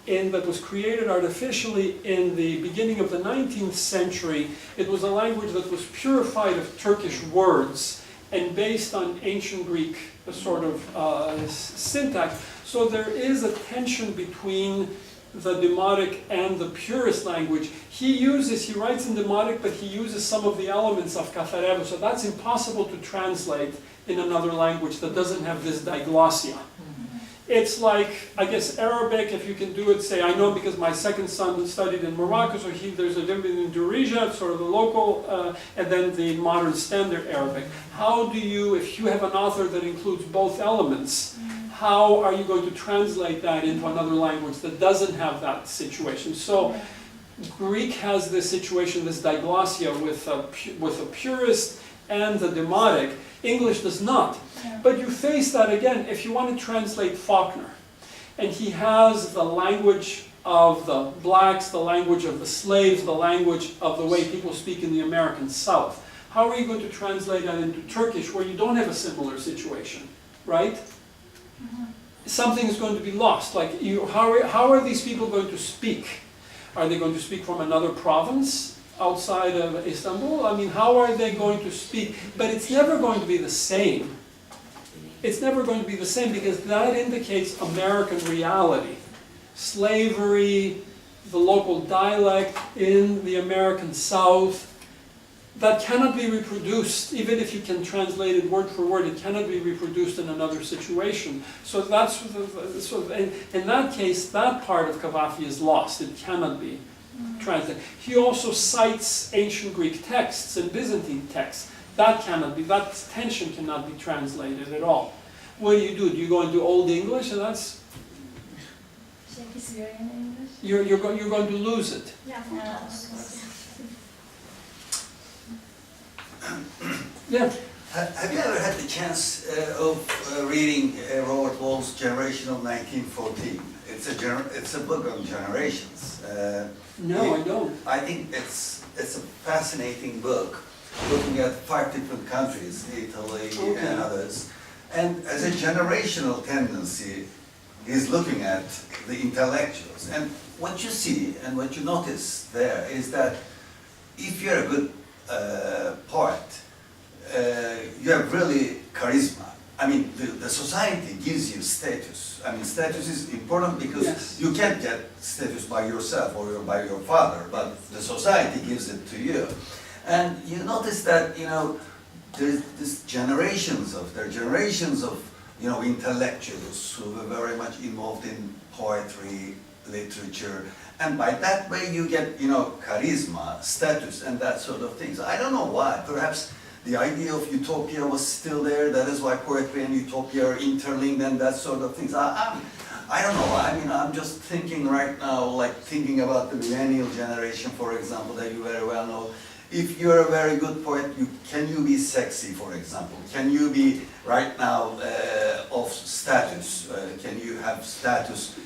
that was created artificially in the beginning of the 19th century. It was a language that was purified of Turkish words and based on ancient Greek sort of syntax. So there is a tension between the demotic and the purist language. He writes in demotic, but he uses some of the elements of katharebu, so that's impossible to translate in another language that doesn't have this diglossia. It's like, I guess, Arabic, if you can do it, say, I know because my second son studied in Morocco, so there's a difference in Darija, sort of the local, and then the modern standard Arabic. How do you, if you have an author that includes both elements, how are you going to translate that into another language that doesn't have that situation? So Greek has this situation, this diglossia with a purist and the demotic. English does not. But you face that again if you want to translate Faulkner. And he has the language of the blacks, the language of the slaves, the language of the way people speak in the American South. How are you going to translate that into Turkish where you don't have a similar situation, right? Something is going to be lost. Like, how are these people going to speak? Are they going to speak from another province outside of Istanbul? I mean, how are they going to speak? But it's never going to be the same. It's never going to be the same because that indicates American reality. Slavery, the local dialect in the American South, that cannot be reproduced. Even if you can translate it word for word, it cannot be reproduced in another situation. So that's, in that case, that part of Cavafy is lost. It cannot be translated. He also cites ancient Greek texts and Byzantine texts. That tension cannot be translated at all. What do? Do you go into Old English, and that's... Shakespeare in English? You're going to lose it. Yeah. Yeah. Have you ever had the chance of reading Robert Wall's Generation of 1914? It's a book on generations. No, I don't. I think it's a fascinating book. looking at 5 different countries, Italy and others. And as a generational tendency, he's looking at the intellectuals. And what you see and what you notice there is that if you're a good poet, you have really charisma. I mean, the society gives you status. I mean, status is important because Yes. you can't get status by yourself or by your father, but the society gives it to you. And you notice that, you know, there are generations of, you know, intellectuals who were very much involved in poetry, literature, and by that way you get, you know, charisma, status, and that sort of things. I don't know why. Perhaps the idea of utopia was still there. That is why poetry and utopia are interlinked and that sort of things. I don't know. I mean, I'm just thinking right now, like thinking about the millennial generation, for example, that you very well know. If you're a very good poet, can you be sexy, for example? Can you be right now of status? Can you have status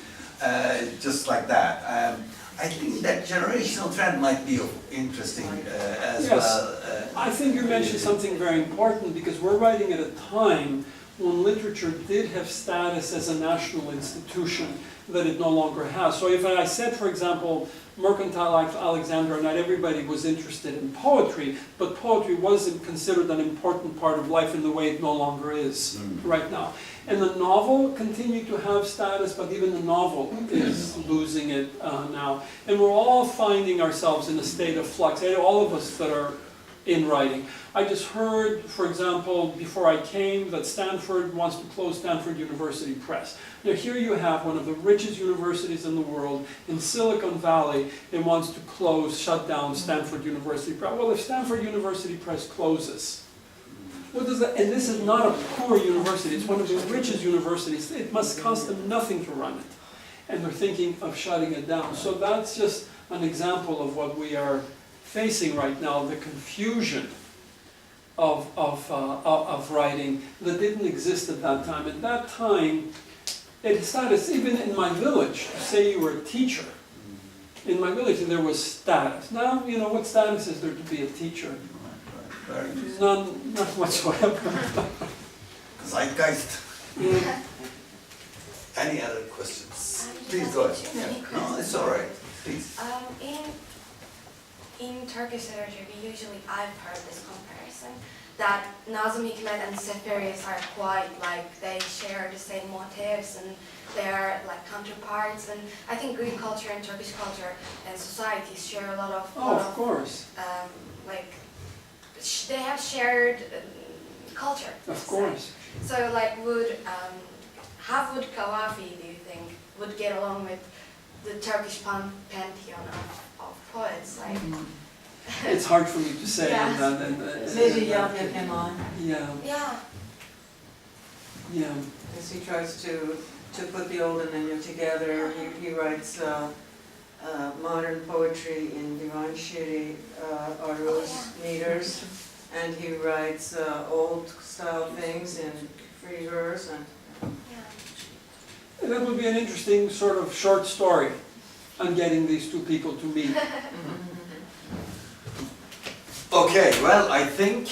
just like that? I think that generational trend might be interesting as Yes. well. I think you mentioned something very important because we're writing at a time when literature did have status as a national institution that it no longer has. So if I said, for example, mercantile Alexandria, not everybody was interested in poetry, but poetry wasn't considered an important part of life in the way it no longer is right now. And the novel continued to have status, but even the novel is losing it now. And we're all finding ourselves in a state of flux, all of us that are in writing. I just heard, for example, before I came, that Stanford wants to close Stanford University Press. Now here you have one of the richest universities in the world, in Silicon Valley, it wants to shut down Stanford University Press. Well, if Stanford University Press closes, what does that, and this is not a poor university, it's one of the richest universities, it must cost them nothing to run it. And they're thinking of shutting it down. So that's just an example of what we are facing right now, the confusion of writing that didn't exist at that time. At that time, it started, even in my village, say you were a teacher, in my village there was status. Now, you know, what status is there to be a teacher? None whatsoever. Zeitgeist. Any other questions? Please go ahead. Yeah. No, it's all right. Please. In Turkish literature, I've heard this comparison, that Nazım Hikmet and Seferius are quite like, they share the same motifs and they are like counterparts, and I think Greek culture and Turkish culture and societies share a lot of... Of course. Like, they have shared culture. Of course. So like, how would Cavafy, do you think, would get along with the Turkish pantheon of poets? Like, it's hard for me to say. Yes. Maybe Yahya Kemal, Yeah. Yeah. Yeah. as he tries to put the old and the new together. He writes modern poetry in divan şiiri, aruz, meters, and he writes old style things in free verse. And That would be an interesting sort of short story on getting these two people to meet. Okay, well, I think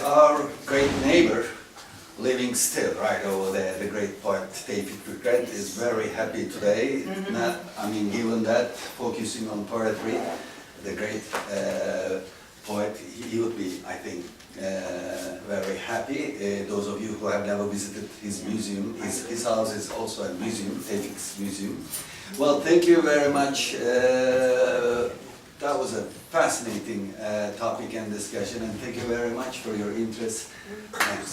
our great neighbor, living still right over there, the great poet David Regret, is very happy today. Given that, focusing on poetry, the great poet, he would be, I think, very happy. Those of you who have never visited his museum, his house is also a museum, David's museum. Well, thank you very much. That was a fascinating topic and discussion, and thank you very much for your interest. Thanks.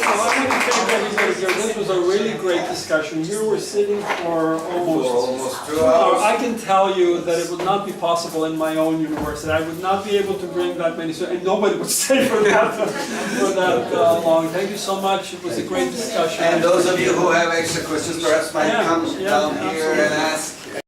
I want to thank everybody here. This was a really great discussion. Here we're sitting for almost 2 hours. I can tell you that it would not be possible in my own university. I would not be able to bring that many students, and nobody would stay for that long. Thank you so much. It was a great discussion. And those of you who have extra questions, perhaps might come down here and ask.